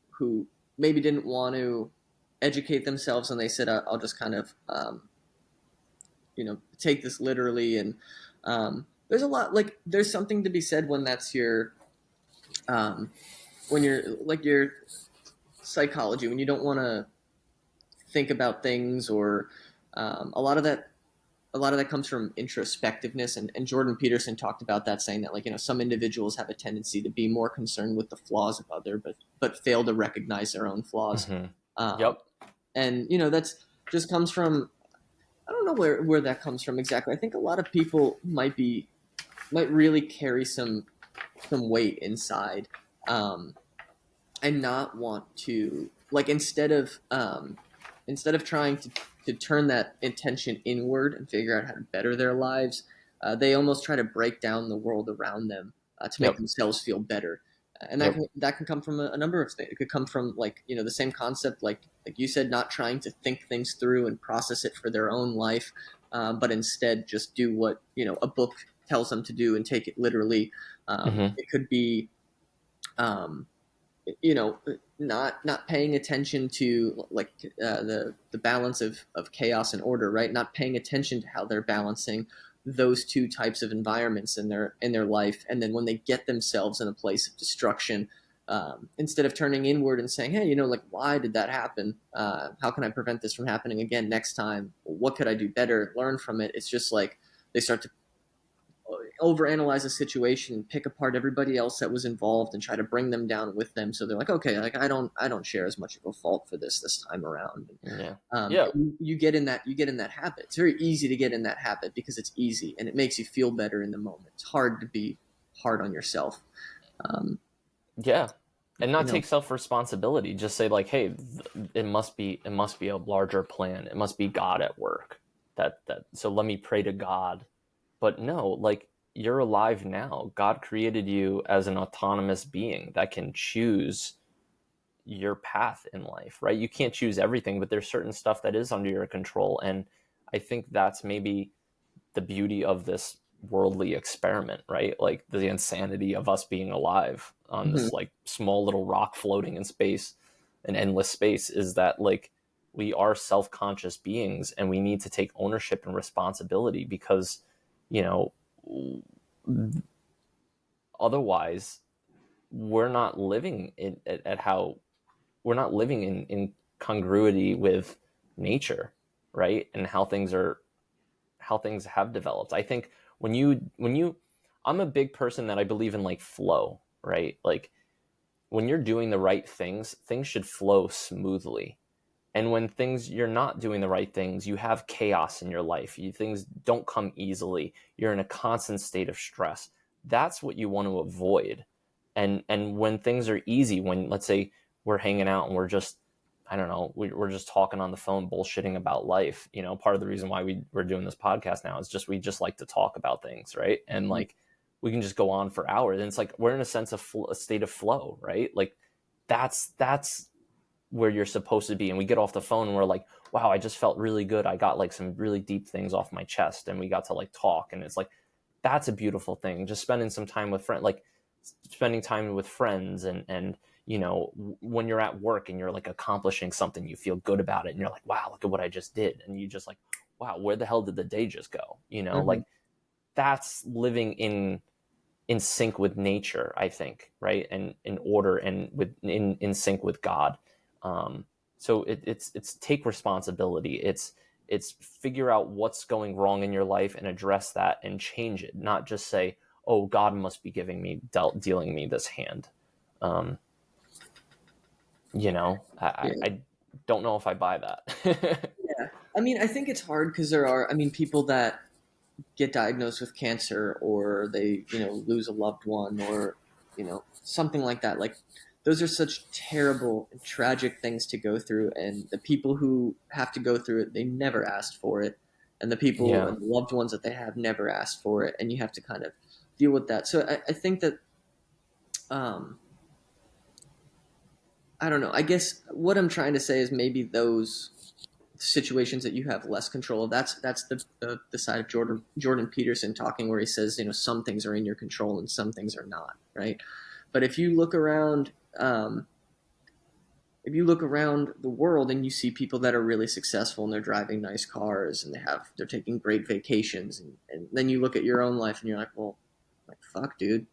maybe didn't want to educate themselves, and they said, I'll just kind of take this literally. And there's a lot, like, there's something to be said when that's your when you're like your psychology, when you don't want to think about things, or a lot of that comes from introspectiveness, and Jordan Peterson talked about that, saying that, like, some individuals have a tendency to be more concerned with the flaws of other, but fail to recognize their own flaws. Yep. And that's just comes from, I don't know where that comes from exactly. I think a lot of people might really carry some weight inside, and not want to, like, instead of trying to turn that intention inward and figure out how to better their lives, they almost try to break down the world around them to make themselves feel better. And that can come from a number of things. It could come from, like, the same concept, like you said, not trying to think things through and process it for their own life, but instead just do what a book tells them to do and take it literally. It could be, not paying attention to, like, the balance of chaos and order, right? Not paying attention to how they're balancing those two types of environments in their life, and then when they get themselves in a place of destruction, instead of turning inward and saying, hey, like, why did that happen? How can I prevent this from happening again next time? What could I do better? Learn from it. It's just like they start to overanalyze a situation and pick apart everybody else that was involved and try to bring them down with them. So they're like, okay, like, I don't share as much of a fault for this time around. You get in that habit. It's very easy to get in that habit because it's easy and it makes you feel better in the moment. It's hard to be hard on yourself. And not take self-responsibility. Just say, like, hey, it must be a larger plan. It must be God at work. So let me pray to God. But no, like, you're alive now. God created you as an autonomous being that can choose your path in life, right? You can't choose everything, but there's certain stuff that is under your control. And I think that's maybe the beauty of this worldly experiment, right? Like, the insanity of us being alive on this, like, small little rock floating in space, an endless space, is that, like, we are self-conscious beings, and we need to take ownership and responsibility, because otherwise we're not living in congruity with nature, right? And how things have developed. I think when you I'm a big person that I believe in, like, flow, right? Like, when you're doing the right things should flow smoothly. And when you're not doing the right things, you have chaos in your life. Things don't come easily. You're in a constant state of stress. That's what you want to avoid. And when things are easy, when, let's say, we're hanging out and we're just, I don't know, we're just talking on the phone, bullshitting about life. Part of the reason why we're doing this podcast now is just, we just like to talk about things, right? And, like, we can just go on for hours. And it's like, we're in a state of flow, right? Like, that's where you're supposed to be. And we get off the phone and we're like, wow, I just felt really good. I got, like, some really deep things off my chest, and we got to, like, talk. And it's like, that's a beautiful thing. Just spending some time with friends, like, spending time with friends and when you're at work and you're like accomplishing something, you feel good about it and you're like, wow, look at what I just did. And you just like, wow, where the hell did the day just go? Mm-hmm. Like that's living in sync with nature, I think, right? And in order and in sync with God. So it's take responsibility. It's figure out what's going wrong in your life and address that and change it. Not just say, oh, God must be dealing me this hand. Um, Yeah. I don't know if I buy that. Yeah. I mean, I think it's hard because there are, I mean, people that get diagnosed with cancer or they, lose a loved one or, something like that. Like, those are such terrible and tragic things to go through. And the people who have to go through it, they never asked for it. And the people Yeah. and the loved ones that they have never asked for it. And you have to kind of deal with that. So I think that, um, I don't know. I guess what I'm trying to say is maybe those situations that you have less control of. That's the side of Jordan Peterson talking where he says, some things are in your control and some things are not, right? But um, if you look around the world and you see people that are really successful and they're driving nice cars and they're taking great vacations, and then you look at your own life and you're like, well, like fuck, dude,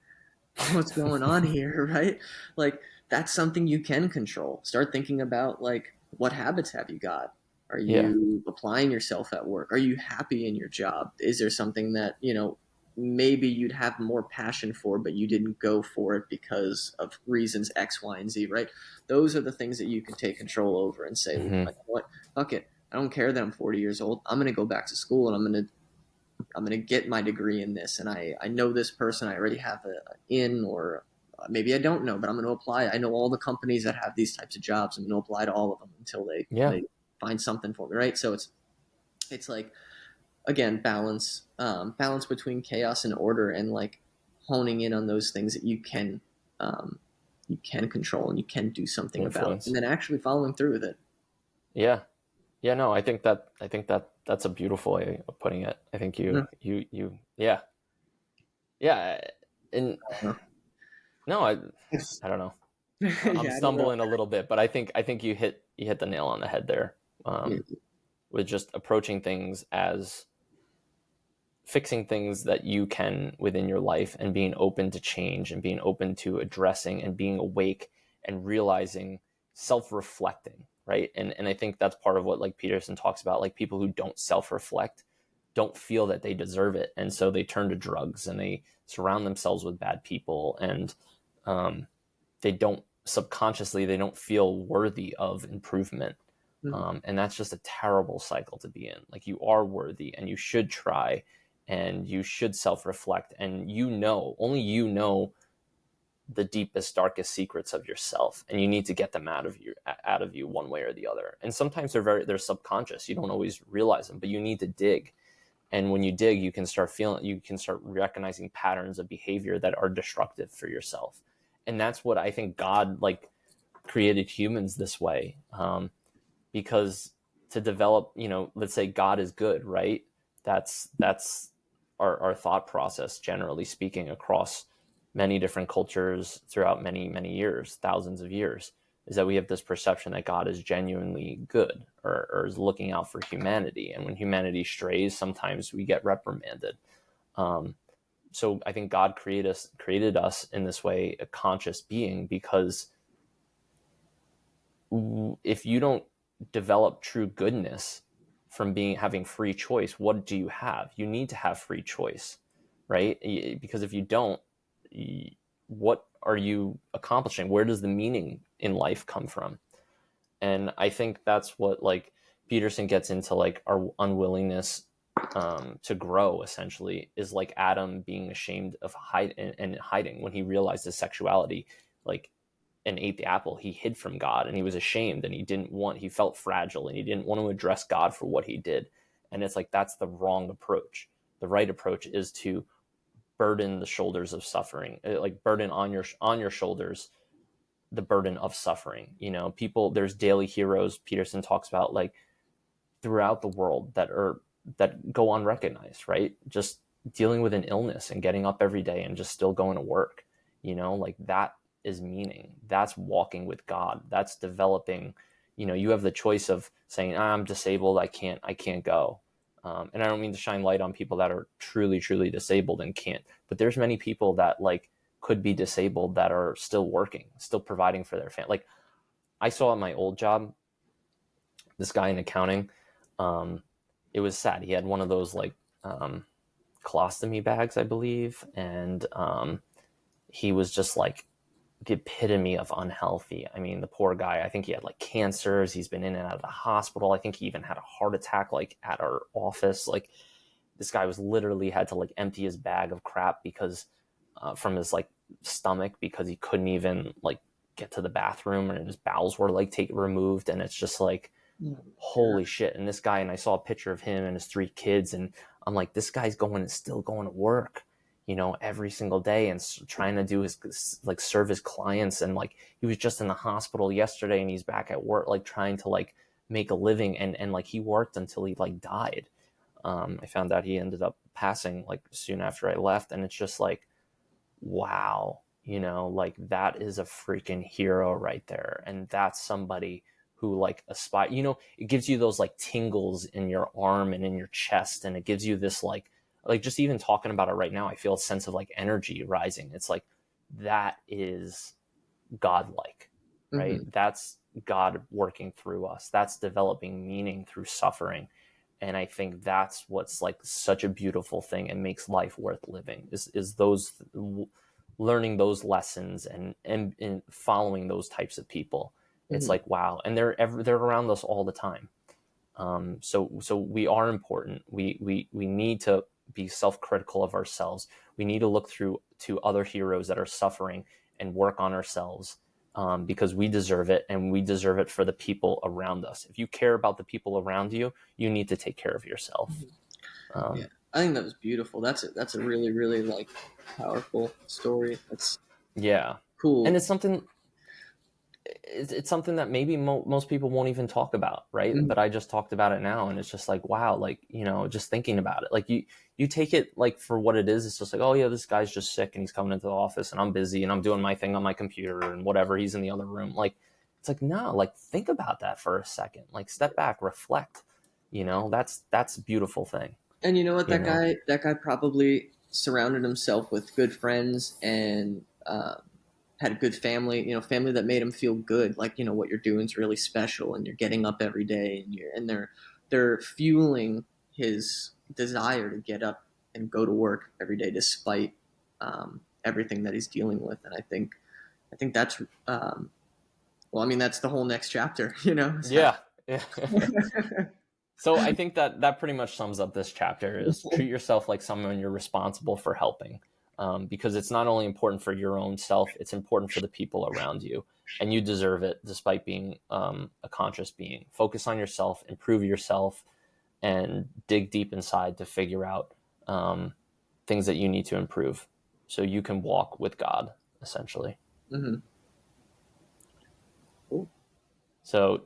what's going on here, right? Like that's something you can control. Start thinking about like what habits have you got? Are Yeah. you applying yourself at work? Are you happy in your job? Is there something that, maybe you'd have more passion for, but you didn't go for it because of reasons X, Y, and Z, right? Those are the things that you can take control over and say, Mm-hmm. like, what? Fuck it. I don't care that I'm 40 years old. I'm going to go back to school and I'm gonna get my degree in this, and I know this person. I already have a in, or maybe I don't know, but I'm gonna apply. I know all the companies that have these types of jobs. I'm gonna apply to all of them until they Yeah. they find something for me, right? So it's like again balance between chaos and order, and like honing in on those things that um, you can control and you can do something about, and Influence. then actually following through with it. Yeah. Yeah, no, I think that that's a beautiful way of putting it. I think yeah. Yeah. And no, I don't know. I'm Yeah, I don't know. stumbling a little bit, but I think you hit the nail on the head there. Yeah. With just approaching things as fixing things that you can within your life and being open to change and being open to addressing and being awake and realizing self-reflecting, right? And I think that's part of what like Peterson talks about, like people who don't self-reflect don't feel that they deserve it, and so they turn to drugs and they surround themselves with bad people, and they don't subconsciously they don't feel worthy of improvement. Mhm. And that's just a terrible cycle to be in. Like you are worthy and you should try and you should self-reflect, and only the deepest darkest secrets of yourself, and you need to get them out of you one way or the other. And sometimes they're subconscious, you don't always realize them, but you need to dig. And when you dig, you can start recognizing patterns of behavior that are destructive for yourself. And that's what I think God like created humans this way, because to develop, let's say God is good, right? That's our thought process, generally speaking, across many different cultures throughout many, many years, thousands of years, is that we have this perception that God is genuinely good, or is looking out for humanity. And when humanity strays, sometimes we get reprimanded. Um, so I think God created us in this way, a conscious being, because if you don't develop true goodness from having free choice, what do you have? You need to have free choice, right? Because if you don't, what are you accomplishing? Where does the meaning in life come from? And I think that's what like Peterson gets into, like our unwillingness to grow, essentially, is like Adam being ashamed of hiding when he realized his sexuality, like, and ate the apple. He hid from God and he was ashamed, and he felt fragile and he didn't want to address God for what he did. And it's like, that's the wrong approach. The right approach is to burden the shoulders of suffering, like burden on your shoulders the burden of suffering. People, there's daily heroes Peterson talks about, like throughout the world, that go unrecognized, right? Just dealing with an illness and getting up every day and just still going to work, like that is meaning. That's walking with God. That's developing, you have the choice of saying, I'm disabled, I can't go. And I don't mean to shine light on people that are truly, truly disabled and can't, but there's many people that like could be disabled that are still working, still providing for their family. Like I saw at my old job, this guy in accounting, it was sad. He had one of those like colostomy bags, I believe. And he was just like the epitome of unhealthy. I mean, the poor guy, I think he had like cancers. He's been in and out of the hospital. I think he even had a heart attack like at our office. Like this guy was literally had to like empty his bag of crap because from his like stomach, because he couldn't even like get to the bathroom, and his bowels were like removed. And it's just like, holy shit. And this guy, and I saw a picture of him and his 3 kids, and I'm like, this guy's still going to work, every single day, and trying to do his like serve his clients. And like he was just in the hospital yesterday, and he's back at work like trying to like make a living, and like he worked until he like died. I found out he ended up passing like soon after I left, and it's just like, wow, like that is a freaking hero right there. And that's somebody who like aspire, it gives you those like tingles in your arm and in your chest. And it gives you this like just even talking about it right now, I feel a sense of like energy rising. It's like, that is godlike, right? Mm-hmm. That's God working through us. That's developing meaning through suffering. And I think that's what's like such a beautiful thing and makes life worth living is those learning those lessons and following those types of people. It's like, wow. And they're around us all the time. So we are important. We need to be self-critical of ourselves. We need to look to other heroes that are suffering and work on ourselves, because we deserve it, and we deserve it for the people around us. If you care about the people around you, you need to take care of yourself. Yeah, I think that was beautiful. That's a really, really like powerful story. That's cool. And it's something that maybe most people won't even talk about, right? But I just talked about it now, and it's just like, wow, like, just thinking about it, like you take it like for what it is. It's just like, oh yeah, this guy's just sick and he's coming into the office and I'm busy and I'm doing my thing on my computer and whatever, he's in the other room. Like, it's like, no, like think about that for a second, like step back, reflect, that's a beautiful thing. And you know what, that guy probably surrounded himself with good friends and had a good family, family that made him feel good. Like, what you're doing is really special, and you're getting up every day, and they're fueling his desire to get up and go to work every day, despite everything that he's dealing with. And I think that's, that's the whole next chapter, So. Yeah. So I think that pretty much sums up this chapter, is treat yourself like someone you're responsible for helping. Because it's not only important for your own self, it's important for the people around you, and you deserve it despite being a conscious being. Focus on yourself, improve yourself, and dig deep inside to figure out things that you need to improve so you can walk with God, essentially. Mm-hmm. Cool. So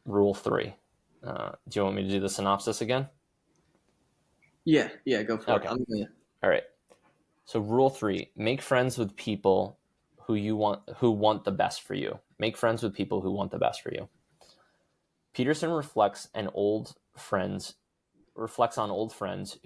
rule 3. Do you want me to do the synopsis again? Yeah, go for it. All right. So rule 3, make friends with people who want the best for you. Make friends with people who want the best for you. Peterson reflects on old friends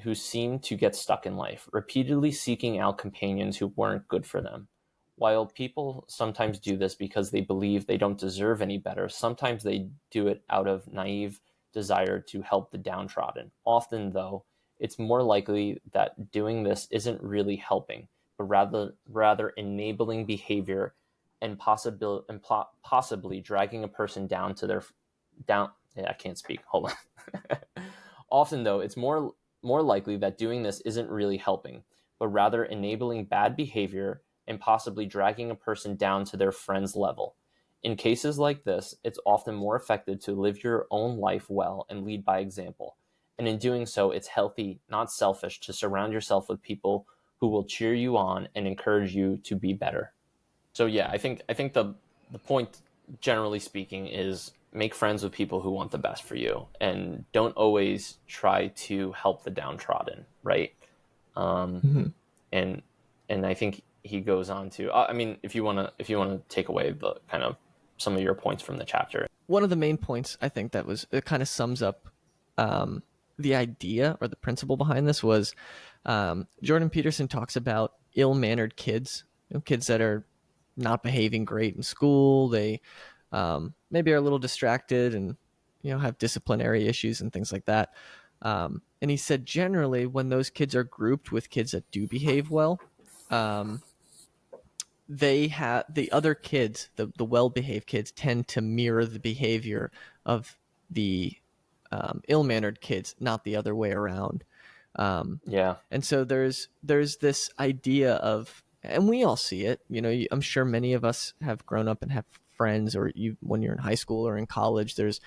who seem to get stuck in life, repeatedly seeking out companions who weren't good for them. While people sometimes do this because they believe they don't deserve any better, sometimes they do it out of naive desire to help the downtrodden. Often, though, it's more likely that doing this isn't really helping, but rather enabling behavior and possibly dragging a person down to their down. Yeah, I can't speak. Hold on. Often, though, it's more likely that doing this isn't really helping, but rather enabling bad behavior and possibly dragging a person down to their friend's level. In cases like this, it's often more effective to live your own life well and lead by example. And in doing so, it's healthy, not selfish, to surround yourself with people who will cheer you on and encourage you to be better. So yeah, I think the point, generally speaking, is make friends with people who want the best for you, and don't always try to help the downtrodden, right? And I think he goes on to, I mean, if you want to take away the kind of some of your points from the chapter. One of the main points I think that was, it kind of sums up the idea or the principle behind this was Jordan Peterson talks about ill-mannered kids, kids that are not behaving great in school. They maybe are a little distracted and have disciplinary issues and things like that. And he said generally when those kids are grouped with kids that do behave well, they have the other kids, the well-behaved kids, tend to mirror the behavior of the ill-mannered kids, not the other way around. Yeah. And so there's this idea of, and we all see it. I'm sure many of us have grown up and have friends, or when you're in high school or in college. There's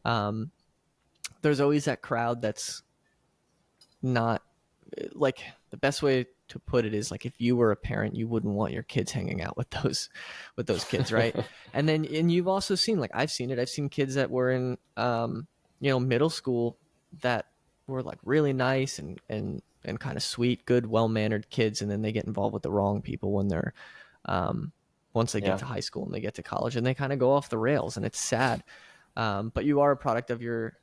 always that crowd that's not, like, the best way to put it is, like, if you were a parent, you wouldn't want your kids hanging out with those kids, right? And you've also seen, like, I've seen kids that were in middle school that were like really nice and kind of sweet, good, well-mannered kids, and then they get involved with the wrong people when they're once they get to high school and they get to college, and they kind of go off the rails, and it's sad. But you are a product of your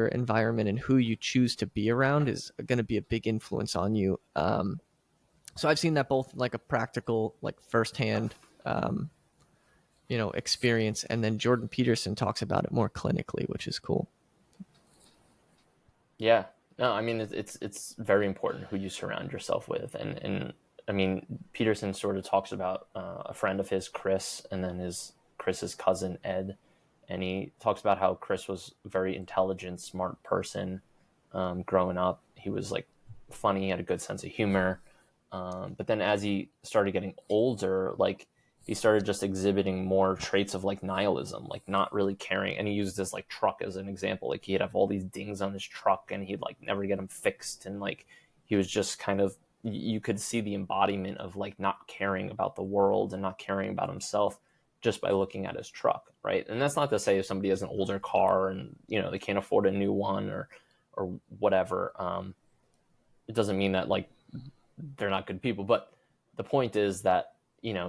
environment, and who you choose to be around is going to be a big influence on you. So I've seen that both like a practical, like firsthand, experience, and then Jordan Peterson talks about it more clinically, which is cool. Yeah, no, I mean, it's very important who you surround yourself with, and I mean, Peterson sort of talks about a friend of his, Chris, and then Chris's cousin Ed, and he talks about how Chris was a very intelligent, smart person growing up. He was like funny, he had a good sense of humor, but then as he started getting older, like he started just exhibiting more traits of like nihilism, like not really caring. And he used this like truck as an example. Like he'd have all these dings on his truck and he'd like never get them fixed. And like he was just kind of, you could see the embodiment of like not caring about the world and not caring about himself just by looking at his truck, right? And that's not to say if somebody has an older car and they can't afford a new one or whatever, it doesn't mean that like they're not good people. But the point is that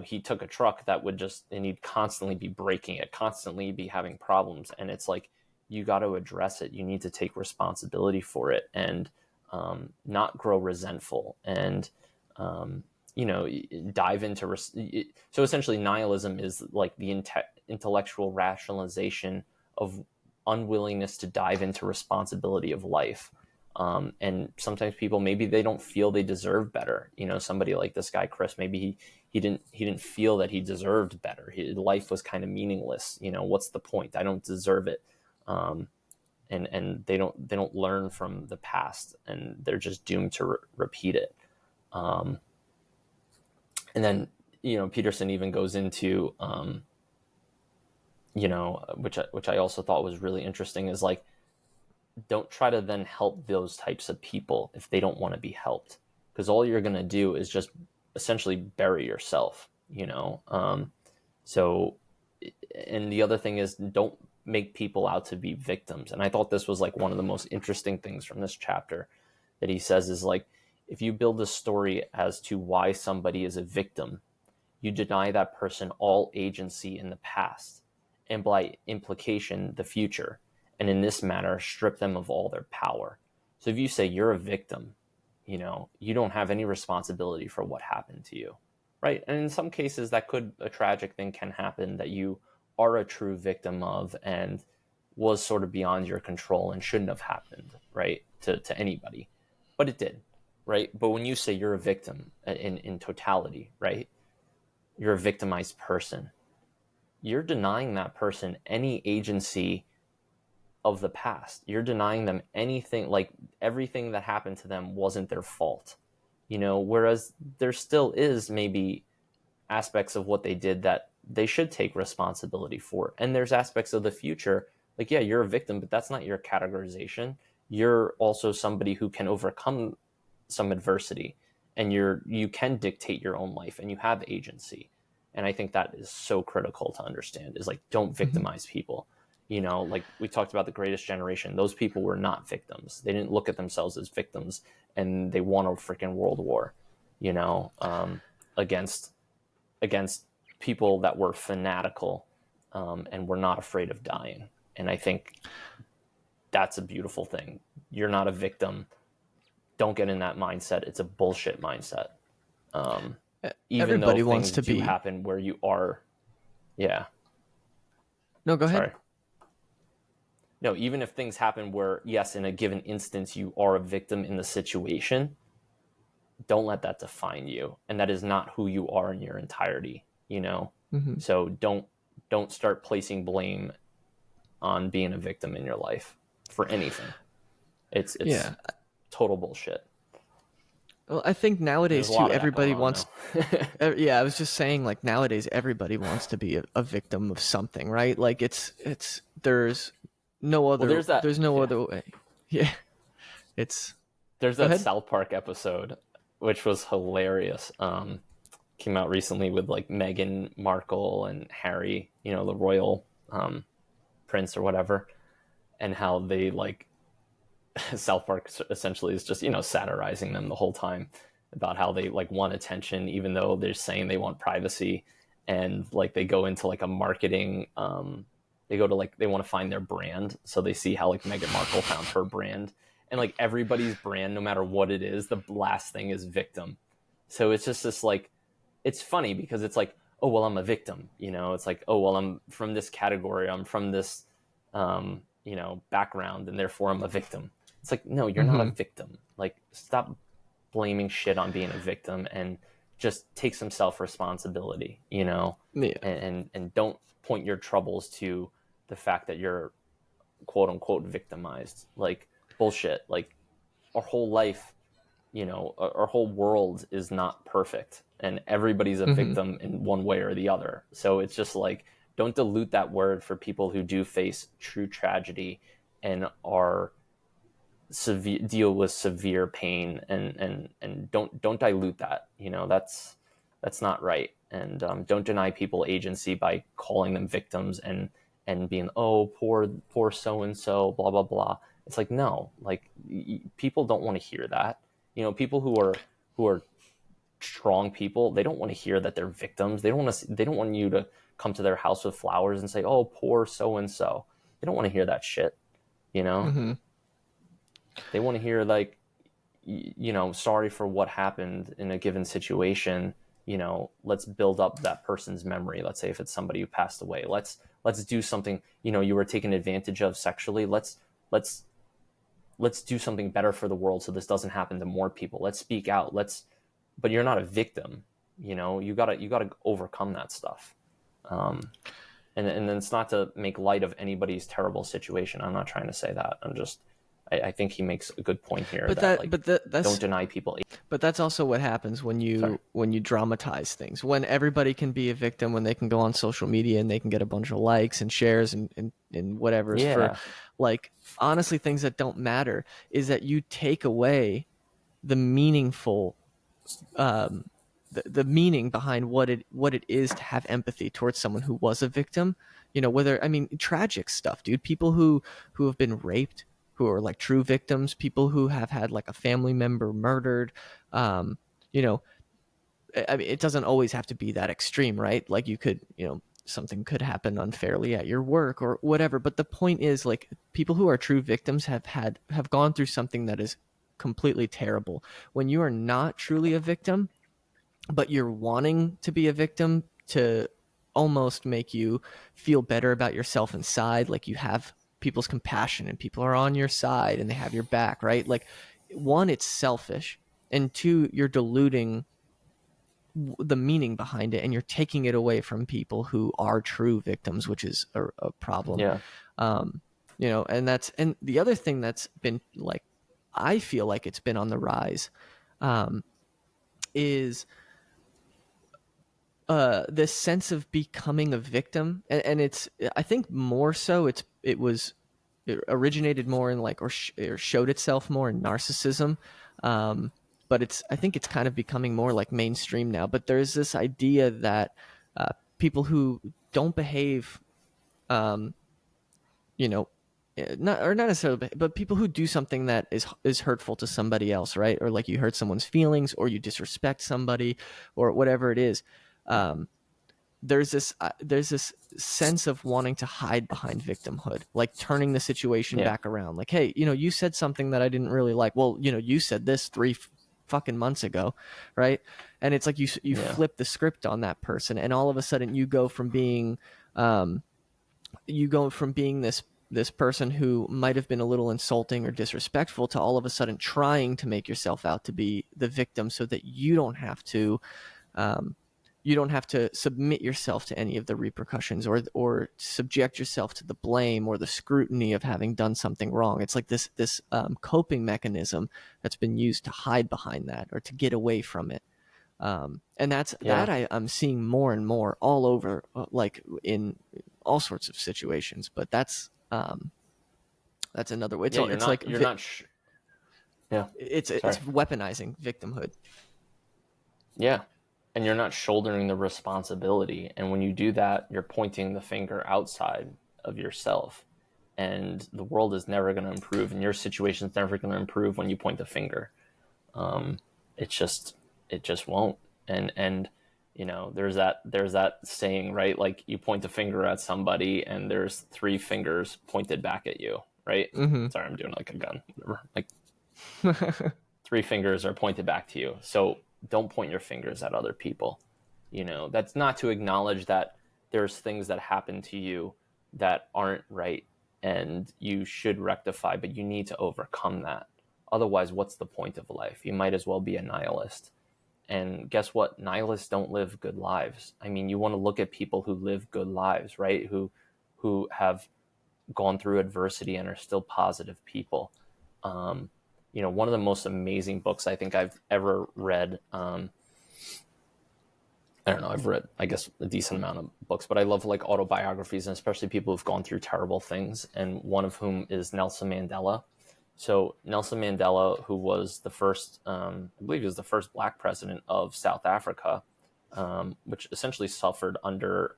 he took a truck that would and he'd constantly be breaking it, constantly be having problems. And it's like, you got to address it. You need to take responsibility for it and not grow resentful and, dive into. So essentially nihilism is like the intellectual rationalization of unwillingness to dive into responsibility of life. And sometimes people, maybe they don't feel they deserve better. Somebody like this guy, Chris, maybe he didn't feel that he deserved better. His life was kind of meaningless. What's the point? I don't deserve it. And they don't learn from the past, and they're just doomed to repeat it. And then, Peterson even goes into, which I also thought was really interesting, is like, don't try to then help those types of people if they don't want to be helped, because all you're going to do is just essentially bury yourself, so, and the other thing is, don't make people out to be victims. And I thought this was like one of the most interesting things from this chapter that he says is like, if you build a story as to why somebody is a victim, you deny that person all agency in the past and by implication the future, and in this manner strip them of all their power. So if you say you're a victim, you don't have any responsibility for what happened to you, right? And in some cases a tragic thing can happen that you are a true victim of and was sort of beyond your control and shouldn't have happened, right, to anybody, but it did, right? But when you say you're a victim in totality, right, you're a victimized person, you're denying that person any agency of the past. You're denying them anything, like everything that happened to them wasn't their fault, whereas there still is maybe aspects of what they did that they should take responsibility for. And there's aspects of the future, like, yeah, you're a victim, but that's not your categorization. You're also somebody who can overcome some adversity, and you can dictate your own life, and you have agency. And I think that is so critical to understand, is like, don't victimize people. Like we talked about the Greatest Generation, those people were not victims. They didn't look at themselves as victims, and they won a freaking world war, against people that were fanatical, and were not afraid of dying. And I think that's a beautiful thing. You're not a victim. Don't get in that mindset. It's a bullshit mindset. Even though Everybody wants things to do be. happen where you are, yeah. No, go ahead. Sorry. No, even if things happen where, yes, in a given instance, you are a victim in the situation, don't let that define you. And that is not who you are in your entirety, you know? Mm-hmm. So don't start placing blame on being a victim in your life for anything. It's Yeah. total bullshit. Well, I think nowadays There's a too, lot of that going everybody on wants. now. Yeah, I was just saying, like nowadays, everybody wants to be a victim of something, right? Like it's there's no Well, other there's that. no Yeah. other way. Yeah, it's. There's Go that ahead. South Park episode, which was hilarious. Came out recently with like Meghan Markle and Harry, you know, the royal prince or whatever, and how they like South Park essentially is just, you know, satirizing them the whole time about how they like want attention even though they're saying they want privacy. And like they go into like a marketing, they go to like, they want to find their brand, so they see how like Meghan Markle found her brand, and like everybody's brand, no matter what it is, the last thing is victim. So it's just this like, it's funny because it's like, oh well, I'm a victim, you know. It's like, oh well, I'm from this category, I'm from this you know, background, and therefore I'm a victim. It's like, no, you're not a Mm-hmm. victim. Like, stop blaming shit on being a victim and just take some self responsibility, you know, Yeah. and don't point your troubles to the fact that you're quote unquote victimized. Like, bullshit. Like, our whole life, you know, our whole world is not perfect, and everybody's a Mm-hmm. victim in one way or the other. So it's just like, don't dilute that word for people who do face true tragedy and are severe, deal with severe pain, and don't dilute that. You know, that's not right. And don't deny people agency by calling them victims and being, oh, poor so and so, blah blah blah. It's like, no, like people don't want to hear that. You know, people who are strong people, they don't want to hear that they're victims. They don't want you to come to their house with flowers and say, oh, poor so and so. They don't want to hear that shit, you know. Mm-hmm. They want to hear like, you know, sorry for what happened in a given situation. You know, let's build up that person's memory. Let's say if it's somebody who passed away, let's do something. You know, you were taken advantage of sexually. Let's do something better for the world so this doesn't happen to more people. Let's speak out. But you're not a victim. You know, you gotta overcome that stuff. And then it's not to make light of anybody's terrible situation. I'm not trying to say that. I think he makes a good point here But that like, that's don't deny people. but that's also what happens when Sorry. you dramatize things. When everybody can be a victim, when they can go on social media and they can get a bunch of likes and shares and whatever's for, Yeah. like, honestly, things that don't matter, is that you take away the meaningful the meaning behind what it is to have empathy towards someone who was a victim. You know, whether, I mean, tragic stuff, dude. People who have been raped, who are like true victims. People who have had like a family member murdered. You know, I mean, it doesn't always have to be that extreme, right? Like, you could, you know, something could happen unfairly at your work or whatever. But the point is, like, people who are true victims have gone through something that is completely terrible. When you are not truly a victim, but you're wanting to be a victim to almost make you feel better about yourself inside, like you have people's compassion and people are on your side and they have your back, right? Like, one, it's selfish, and two, you're diluting the meaning behind it and you're taking it away from people who are true victims, which is a problem. Yeah. You know, and the other thing that's been, like, I feel like it's been on the rise, is this sense of becoming a victim, and it's, I think more so, it originated more in, like, or showed itself more in narcissism, but I think it's kind of becoming more like mainstream now. But there's this idea that people who don't behave, you know, not necessarily, but people who do something that is hurtful to somebody else, right? Or like you hurt someone's feelings, or you disrespect somebody, or whatever it is. There's this sense of wanting to hide behind victimhood, like turning the situation Yeah. back around. Like, hey, you said something that I didn't really like. Well, you said this fucking months ago, right? And it's like you Yeah. flip the script on that person, and all of a sudden um, you go from being this person who might have been a little insulting or disrespectful to all of a sudden trying to make yourself out to be the victim, so that um, you don't have to submit yourself to any of the repercussions, or subject yourself to the blame or the scrutiny of having done something wrong. It's like this coping mechanism that's been used to hide behind that or to get away from it. And Yeah. I'm seeing more and more all over, like in all sorts of situations. But that's another way. Yeah. It's like You're not, yeah. it's Sorry. weaponizing victimhood. Yeah. And you're not shouldering the responsibility. And when you do that, you're pointing the finger outside of yourself. And the world is never going to improve, and your situation is never going to improve when you point the finger. Um, it just won't. And there's that saying, right? Like, you point the finger at somebody, and there's three fingers pointed back at you, right? Mm-hmm. Sorry, I'm doing like a gun, whatever. Like, three fingers are pointed back to you. So don't point your fingers at other people. That's not to acknowledge that there's things that happen to you that aren't right and you should rectify, but you need to overcome that. Otherwise, what's the point of life? You might as well be a nihilist. And guess what? Nihilists don't live good lives. I mean, you want to look at people who live good lives, right? Who have gone through adversity and are still positive people. One of the most amazing books I think I've ever read. I don't know, I've read, I guess, a decent amount of books, but I love like autobiographies, and especially people who've gone through terrible things. And one of whom is Nelson Mandela. So Nelson Mandela, who was the first, I believe he was the first black president of South Africa, which essentially suffered under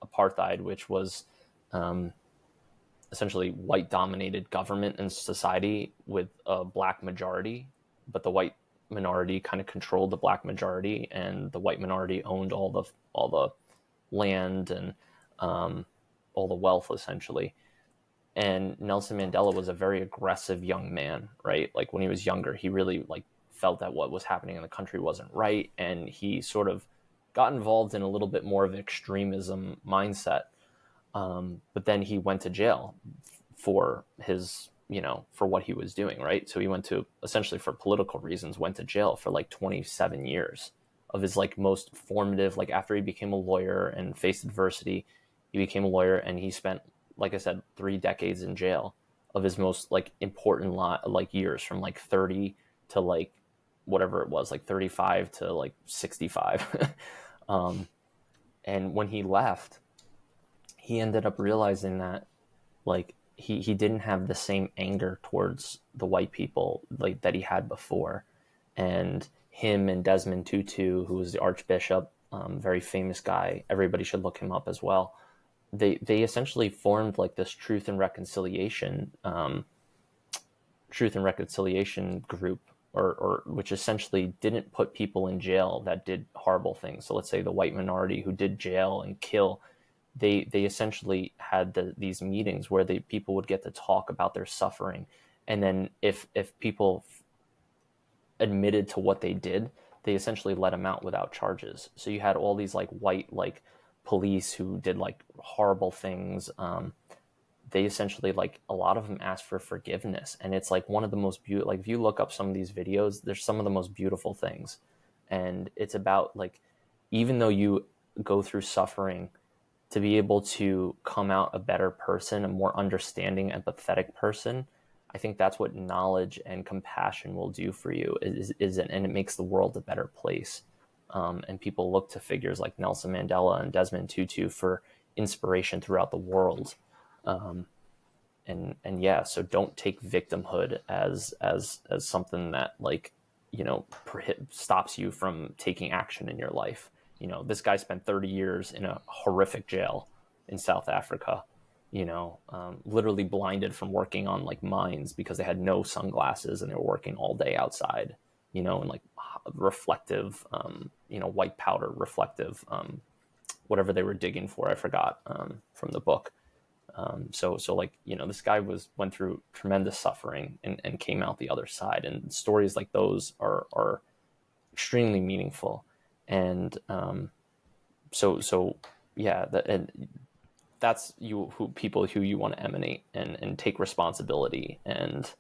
apartheid, which was essentially white dominated government and society with a black majority, but the white minority kind of controlled the black majority, and the white minority owned all the land and all the wealth, essentially. And Nelson Mandela was a very aggressive young man, right? Like, when he was younger, he really like felt that what was happening in the country wasn't right, and he sort of got involved in a little bit more of an extremism mindset. But then he went to jail for for what he was doing, right? So he went to, essentially for political reasons, went to jail for like 27 years of his like most formative, like after he became a lawyer and faced adversity, he became a lawyer, and he spent, like I said, 3 decades in jail of his most like important years, from like 30 to like whatever it was, like 35 to like 65. And when he left, he ended up realizing that like he didn't have the same anger towards the white people like that he had before. And him and Desmond Tutu, who was the Archbishop, very famous guy, everybody should look him up as well. They essentially formed like this truth and reconciliation group, or which essentially didn't put people in jail that did horrible things. So let's say the white minority who did jail and kill, they essentially had these meetings where people would get to talk about their suffering, and then if people admitted to what they did, they essentially let them out without charges. So you had all these like white like police who did like horrible things. They essentially, like, a lot of them asked for forgiveness, and it's like one of the most beautiful, like if you look up some of these videos, there's some of the most beautiful things. And it's about like, even though you go through suffering, to be able to come out a better person, a more understanding, empathetic person, I think that's what knowledge and compassion will do for you, and it makes the world a better place. And people look to figures like Nelson Mandela and Desmond Tutu for inspiration throughout the world. And yeah, so don't take victimhood as something that like, stops you from taking action in your life. This guy spent 30 years in a horrific jail in South Africa. literally blinded from working on like mines because they had no sunglasses and they were working all day outside, and like reflective, white powder reflective, whatever they were digging for, I forgot, from the book. So like, this guy went through tremendous suffering and came out the other side. And stories like those are extremely meaningful. And so yeah, and that's people who you want to emanate and take responsibility and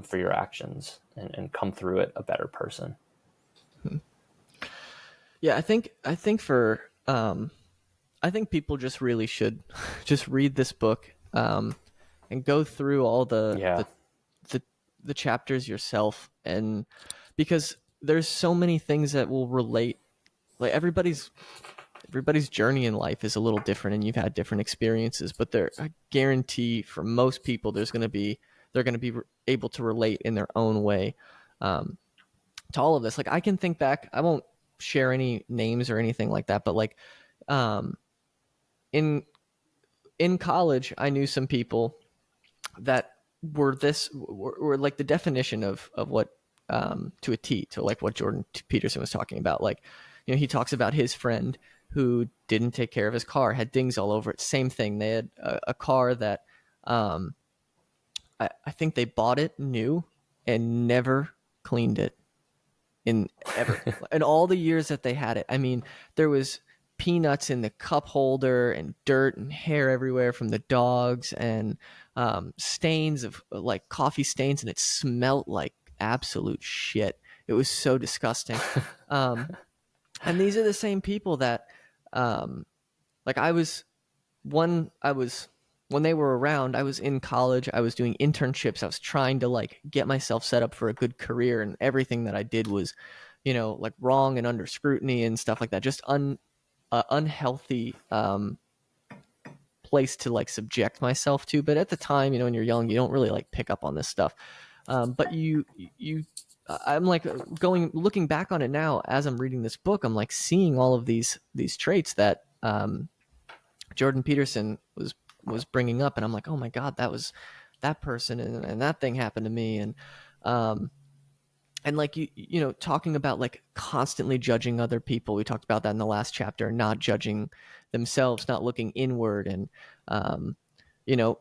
for your actions and come through it a better person. Yeah, I think people just really should just read this book, and go through all Yeah. the chapters yourself, and because there's so many things that will relate. Like everybody's journey in life is a little different, and you've had different experiences, but I guarantee for most people they're going to be able to relate in their own way, to all of this. Like I can think back, I won't share any names or anything like that, but like um, in college, I knew some people that were like the definition of what, to a T, to like what Jordan Peterson was talking about. Like, he talks about his friend who didn't take care of his car, had dings all over it. Same thing. They had a car that, I think they bought it new and never cleaned it in ever in all the years that they had it. I mean, there was peanuts in the cup holder and dirt and hair everywhere from the dogs, and stains of like coffee stains, and it smelled like absolute shit. It was so disgusting. um, and these are the same people that, like I was when they were around, I was in college, I was doing internships, I was trying to like get myself set up for a good career, and everything that I did was, like wrong and under scrutiny and stuff like that. Just unhealthy place to like subject myself to. But at the time, when you're young, you don't really like pick up on this stuff. But I'm like looking back on it now as I'm reading this book, I'm like seeing all of these traits that Jordan Peterson was bringing up, and I'm like, oh my god, that was that person, and that thing happened to me, um, and like talking about like constantly judging other people. We talked about that in the last chapter, not judging themselves, not looking inward, and you know,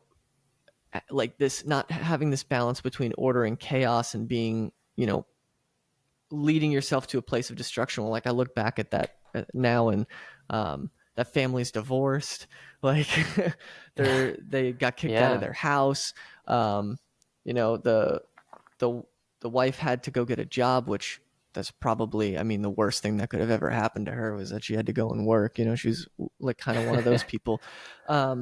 like this, not having this balance between order and chaos, and being, leading yourself to a place of destruction. Well, like I look back at that now, and that family's divorced. Like they got kicked out of Yeah. their house. The the the wife had to go get a job, which that's probably, I mean, the worst thing that could have ever happened to her was that she had to go and work. She's like kind of one of those people. But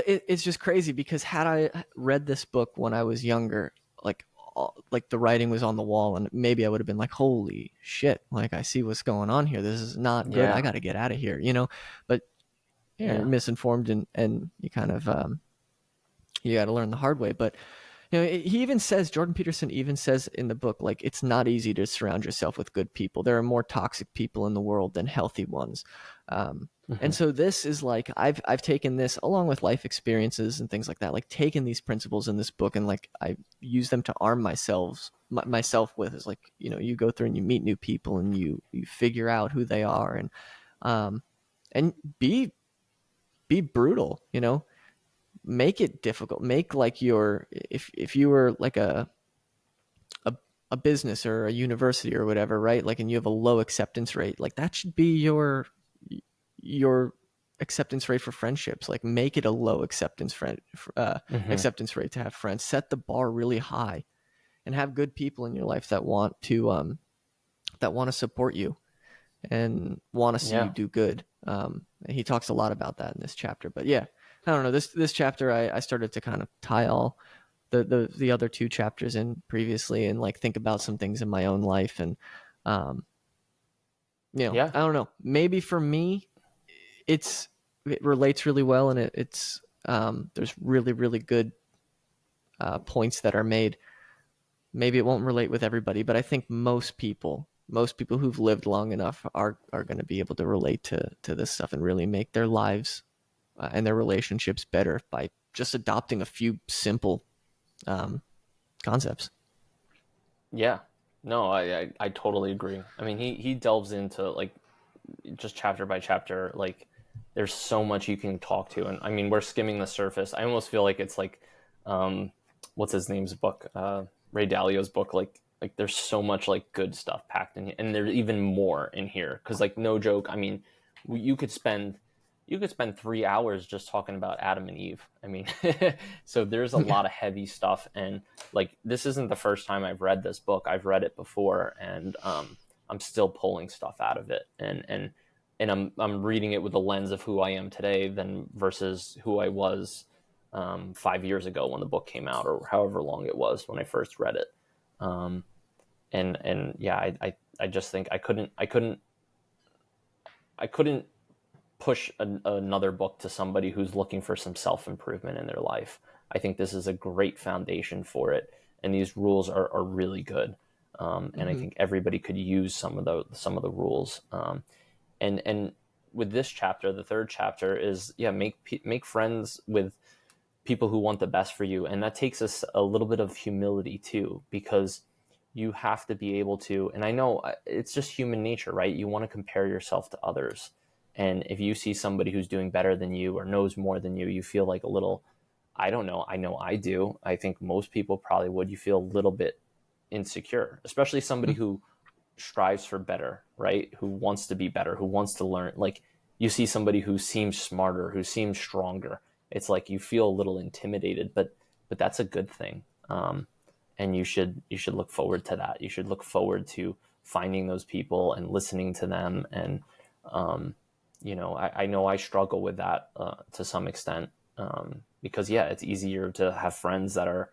it's just crazy, because had I read this book when I was younger, like the writing was on the wall, and maybe I would have been like, holy shit, like I see what's going on here. This is not good. I Yeah. got to get out of here, but you're Yeah. misinformed, and you kind of, you got to learn the hard way. But he even says, Jordan Peterson even says in the book, like, it's not easy to surround yourself with good people. There are more toxic people in the world than healthy ones. And so this is like, I've taken this along with life experiences and things like that, like taken these principles in this book, and like I use them to arm myself with, is like, you go through and you meet new people, and you figure out who they are, and be brutal, make it difficult. Make like if you were like a business or a university or whatever, right? Like, and you have a low acceptance rate, like that should be your acceptance rate for friendships. Like, make it a low acceptance rate to have friends. Set the bar really high, and have good people in your life that want to support you and want to see you Yeah. do good. And he talks a lot about that in this chapter. But yeah, I don't know, this chapter, I started to kind of tie all the other two chapters in previously, and like think about some things in my own life, and um Yeah. I don't know, maybe for me it relates really well, and it's there's really, really good points that are made. Maybe it won't relate with everybody, but I think most people who've lived long enough are going to be able to relate to this stuff, and really make their lives and their relationships better by just adopting a few simple concepts. Yeah. No, I totally agree. I mean, he delves into like just chapter by chapter, like there's so much you can talk to, and I mean we're skimming the surface. I almost feel like it's like um what's his name's book, Ray Dalio's book, like there's so much like good stuff packed in here, and there's even more in here because like no joke, I mean you could spend 3 hours just talking about Adam and Eve. I mean, so there's a lot of heavy stuff, and like this isn't the first time I've read this book. I've read it before, and I'm still pulling stuff out of it, and I'm reading it with the lens of who I am today, than versus who I was 5 years ago when the book came out, or however long it was when I first read it. And yeah, I just think I couldn't push another book to somebody who's looking for some self-improvement in their life. I think this is a great foundation for it, and these rules are really good. And I think everybody could use some of the rules. And with this chapter, the third chapter is make friends with people who want the best for you, and that takes us a little bit of humility too, because you have to be able to. And I know it's just human nature, right? You want to compare yourself to others. And if you see somebody who's doing better than you or knows more than you feel like a little, I don't know. I know I do. I think most people probably would. You feel a little bit insecure, especially somebody who strives for better, right? Who wants to be better, who wants to learn. Like you see somebody who seems smarter, who seems stronger. It's like you feel a little intimidated, but that's a good thing. And you should look forward to that. You should look forward to finding those people and listening to them. And I know I struggle with that to some extent, because it's easier to have friends that are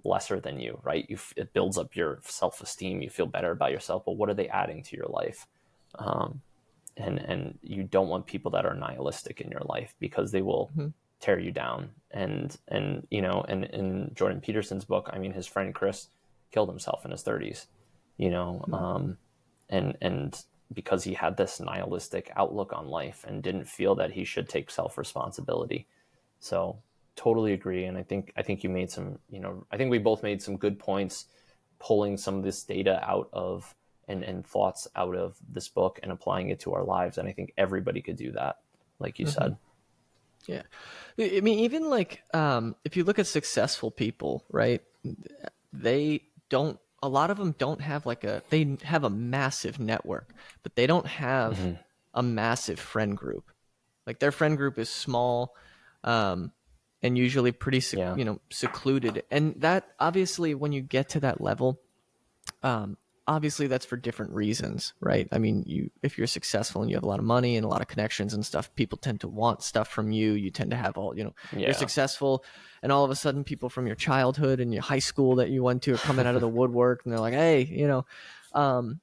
lesser than you, right? It builds up your self-esteem. You feel better about yourself, but what are they adding to your life? And you don't want people that are nihilistic in your life, because they will tear you down. And in Jordan Peterson's book, I mean, his friend Chris killed himself in his 30s, and because he had this nihilistic outlook on life and didn't feel that he should take self-responsibility. So totally agree. And I think you made some, I think we both made some good points, pulling some of this data out of and thoughts out of this book and applying it to our lives. And I think everybody could do that, like you said. Yeah. I mean, even like, if you look at successful people, right, a lot of them don't have they have a massive network, but they don't have a massive friend group. Like their friend group is small, and usually pretty, secluded. And that obviously, when you get to that level, obviously that's for different reasons, right? I mean, if you're successful and you have a lot of money and a lot of connections and stuff, people tend to want stuff from you. You tend to have you're successful, and all of a sudden people from your childhood and your high school that you went to are coming out of the woodwork, and they're like, hey, I want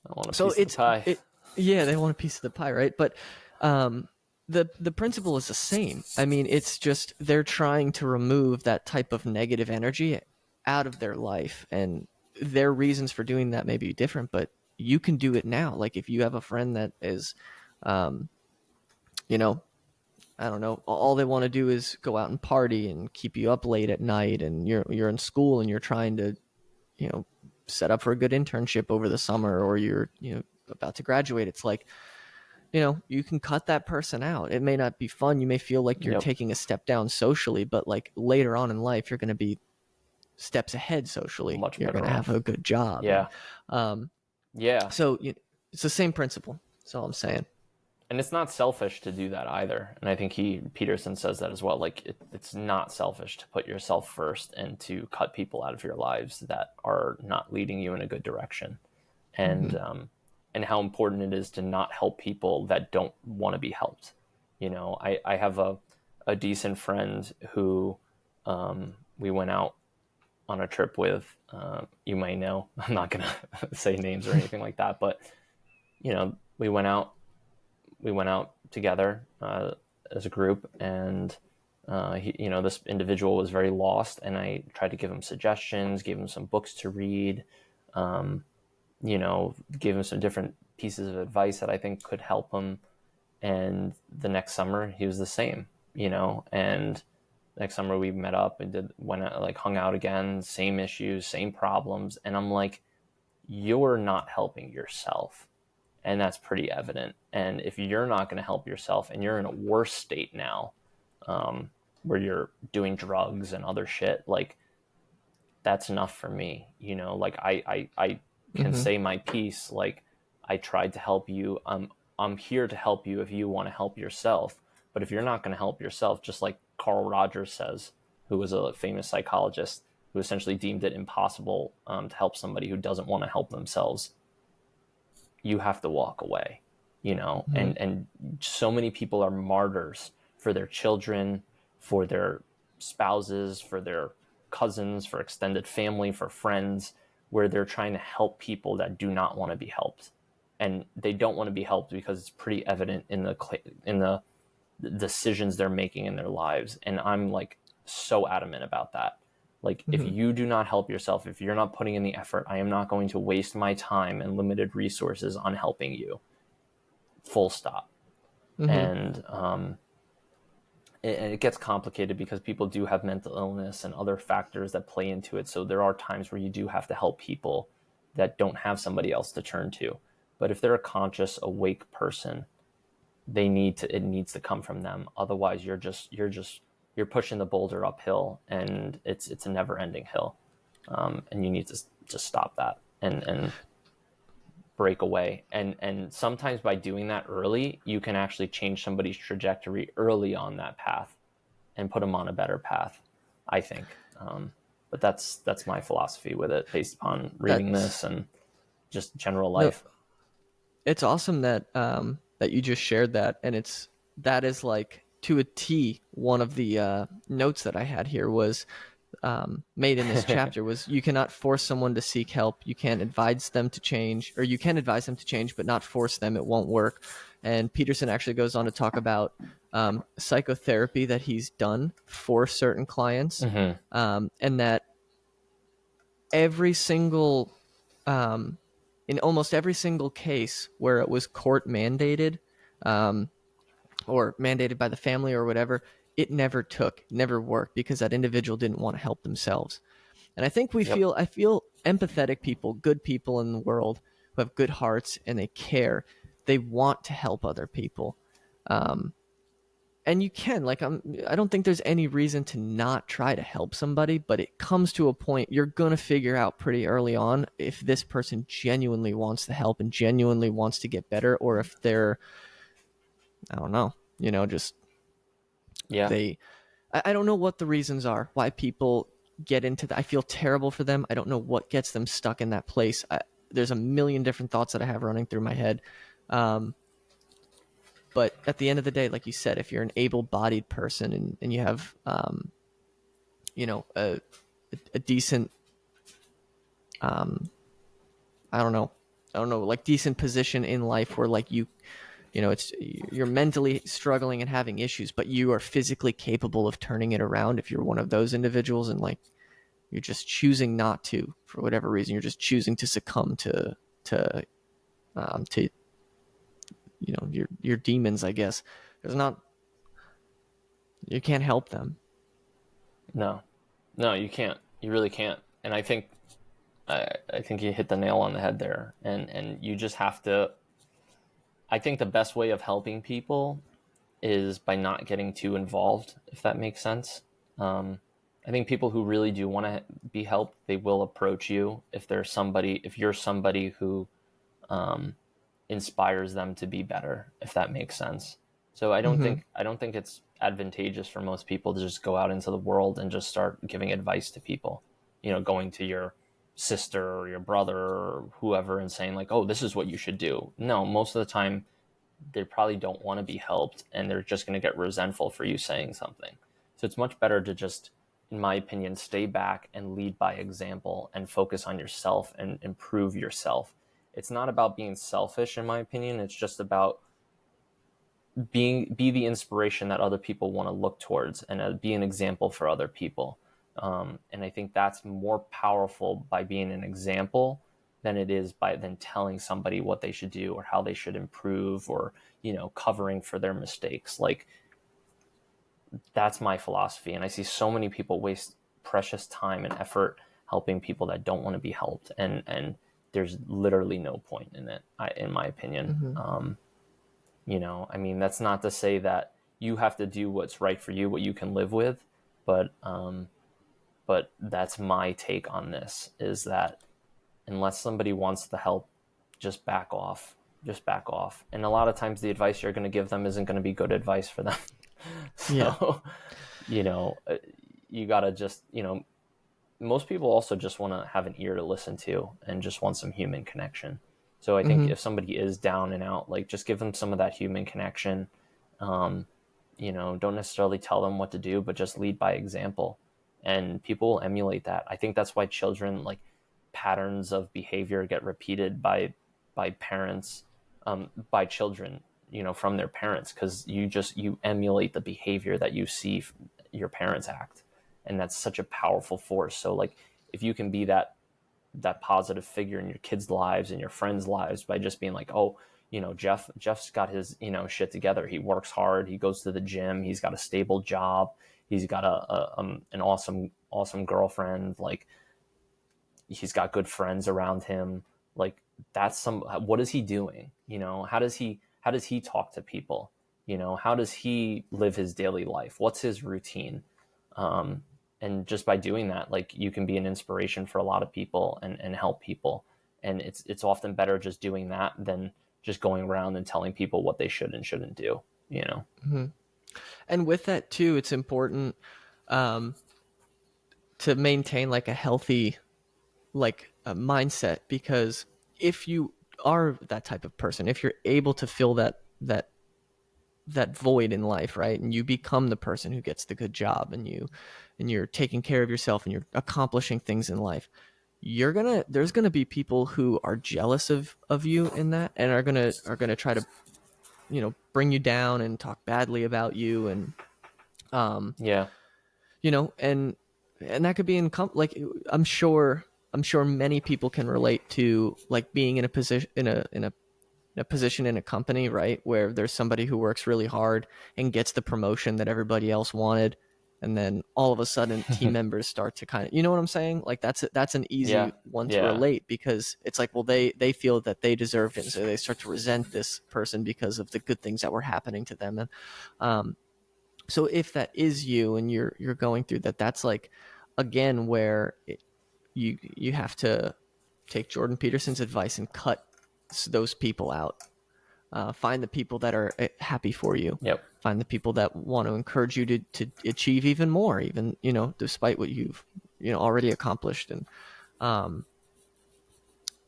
a piece of the pie. Yeah, they want a piece of the pie, right? But the principle is the same. I mean, it's just they're trying to remove that type of negative energy out of their life, and their reasons for doing that may be different, but you can do it now. Like if you have a friend that is, I don't know, all they want to do is go out and party and keep you up late at night, and you're in school and you're trying to, set up for a good internship over the summer, or you're, about to graduate. It's like, you can cut that person out. It may not be fun. You may feel like you're taking a step down socially, but like later on in life, you're going to be steps ahead socially. Much you're better going to have a good job. Yeah. And, Yeah. So it's the same principle. That's all I'm saying. And it's not selfish to do that either. And I think Peterson says that as well. Like it's not selfish to put yourself first and to cut people out of your lives that are not leading you in a good direction. And, and how important it is to not help people that don't want to be helped. I have a decent friend who, we went out on a trip with, you may know, I'm not going to say names or anything like that, but we went out together, as a group, and this individual was very lost, and I tried to give him suggestions, gave him some books to read, gave him some different pieces of advice that I think could help him. And the next summer he was the same. and next summer we met up and hung out again, same issues, same problems. And I'm like, you're not helping yourself. And that's pretty evident. And if you're not going to help yourself and you're in a worse state now, where you're doing drugs and other shit, like, that's enough for me. Like, I can Mm-hmm. say my piece. Like, I tried to help you. I'm here to help you if you want to help yourself. But if you're not going to help yourself, just like Carl Rogers says, who was a famous psychologist who essentially deemed it impossible to help somebody who doesn't want to help themselves, you have to walk away. Mm-hmm. And so many people are martyrs for their children, for their spouses, for their cousins, for extended family, for friends, where they're trying to help people that do not want to be helped. And they don't want to be helped because it's pretty evident in the decisions they're making in their lives. And I'm like so adamant about that. Like, if Mm-hmm. you do not help yourself, if you're not putting in the effort, I am not going to waste my time and limited resources on helping you. Full stop. Mm-hmm. And it gets complicated because people do have mental illness and other factors that play into it. So there are times where you do have to help people that don't have somebody else to turn to. But if they're a conscious, awake person, it needs to come from them. Otherwise, you're pushing the boulder uphill, and it's a never ending hill. And you need to just stop that and break away. And sometimes by doing that early, you can actually change somebody's trajectory early on that path and put them on a better path, I think. But that's my philosophy with it, based upon reading That's this and just general no, life. it's awesome that that you just shared that, and that is like to a T. One of the notes that I had here was made in this chapter was you cannot force someone to seek help. You can't advise them to change, or you can advise them to change, but not force them. It won't work. And Peterson actually goes on to talk about psychotherapy that he's done for certain clients, Mm-hmm. and that every single in almost every single case where it was court mandated, um, or mandated by the family or whatever, it never worked because that individual didn't want to help themselves. And I think Yep. I feel empathetic people, good people in the world who have good hearts and they care. They want to help other people. Um, and you can, like, I don't think there's any reason to not try to help somebody, but it comes to a point you're going to figure out pretty early on if this person genuinely wants to help and genuinely wants to get better, or if they're, I don't know, just Yeah. they, I don't know what the reasons are why people get into that. I feel terrible for them. I don't know what gets them stuck in that place. There's a million different thoughts that I have running through my head. Um, but at the end of the day, like you said, if you're an able-bodied person and you have, you know, a decent, um, I don't know, like decent position in life where like it's you're mentally struggling and having issues, but you are physically capable of turning it around. If you're one of those individuals and like you're just choosing not to for whatever reason, you're just choosing to succumb to your demons, I guess. There's not You can't help them. No, no, you can't. You really can't. And I think you hit the nail on the head there. And you just have to. I think the best way of helping people is by not getting too involved, if that makes sense. I think people who really do want to be helped, they will approach you if you're somebody who inspires them to be better, if that makes sense. So Mm-hmm. I don't think it's advantageous for most people to just go out into the world and just start giving advice to people. Going to your sister or your brother or whoever and saying like, "Oh, this is what you should do." No, most of the time they probably don't want to be helped and they're just going to get resentful for you saying something. So it's much better to just, in my opinion, stay back and lead by example and focus on yourself and improve yourself. It's not about being selfish, in my opinion. It's just about be the inspiration that other people want to look towards and be an example for other people. And I think that's more powerful by being an example than it is by then telling somebody what they should do or how they should improve or covering for their mistakes. Like, that's my philosophy. And I see so many people waste precious time and effort helping people that don't want to be helped. And there's literally no point in it, in my opinion. I mean, that's not to say that you have to do what's right for you, what you can live with, but that's my take on this, is that unless somebody wants the help, just back off. And a lot of times the advice you're going to give them isn't going to be good advice for them. So, you got to just, most people also just want to have an ear to listen to and just want some human connection. So I think if somebody is down and out, like, just give them some of that human connection. Don't necessarily tell them what to do, but just lead by example, and people will emulate that. I think that's why children, like, patterns of behavior get repeated by parents, by children, from their parents, because you emulate the behavior that you see your parents act. And that's such a powerful force. So, like, if you can be that positive figure in your kids' lives and your friends' lives by just being like, oh, Jeff's got his, shit together. He works hard. He goes to the gym. He's got a stable job. He's got an awesome girlfriend. Like, he's got good friends around him. Like, what is he doing? How does he talk to people? How does he live his daily life? What's his routine? And just by doing that, like, you can be an inspiration for a lot of people and help people. And it's often better just doing that than just going around and telling people what they should and shouldn't do, And with that too, it's important to maintain, like, a healthy, like, a mindset, because if you are that type of person, if you're able to fill that void in life, right, and you become the person who gets the good job, and you're taking care of yourself, and you're accomplishing things in life, there's gonna be people who are jealous of you in that, and are gonna try to bring you down and talk badly about you, and and that could be like, I'm sure many people can relate to, like, being in a position in a company, right, where there's somebody who works really hard and gets the promotion that everybody else wanted, and then all of a sudden team members start to kind of, you know what I'm saying? Like, that's an easy one to relate, because it's like, well, they feel that they deserved it, so they start to resent this person because of the good things that were happening to them. And so if that is you and you're going through that, that's, like, again, where you have to take Jordan Peterson's advice and cut those people out. Find the people that are happy for you. Yep. Find the people that want to encourage you to achieve even more, even, despite what you've, already accomplished, and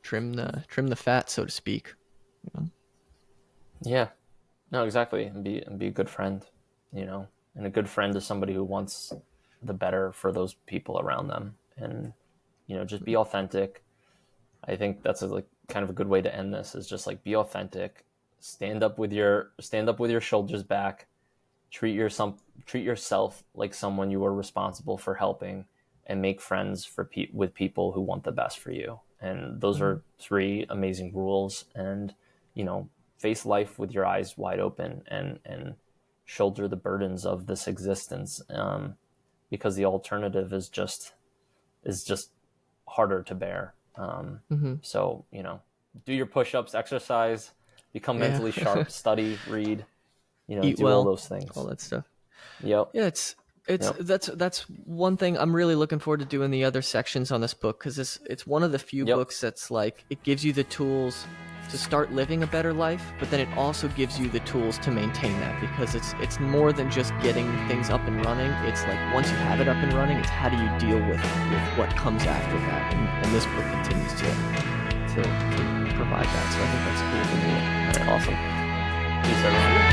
trim the fat, so to speak. Yeah, no, exactly. And be a good friend, and a good friend is somebody who wants the better for those people around them. And, just be authentic. I think that's kind of a good way to end this, is just, like, be authentic, stand up with your shoulders back, treat yourself like someone you are responsible for helping, and make friends with people who want the best for you. And those are 3 amazing rules. And, face life with your eyes wide open, and shoulder the burdens of this existence, because the alternative is just harder to bear. So, do your push-ups, exercise, become mentally sharp, study, read, eat do well, all those things, all that stuff. Yep. Yeah, that's one thing I'm really looking forward to doing the other sections on this book, because it's one of the few books that's, like, it gives you the tools to start living a better life, but then it also gives you the tools to maintain that, because it's more than just getting things up and running. It's like, once you have it up and running, it's how do you deal with what comes after that, and this book continues to provide that. So I think that's cool. Awesome. Peace, everyone.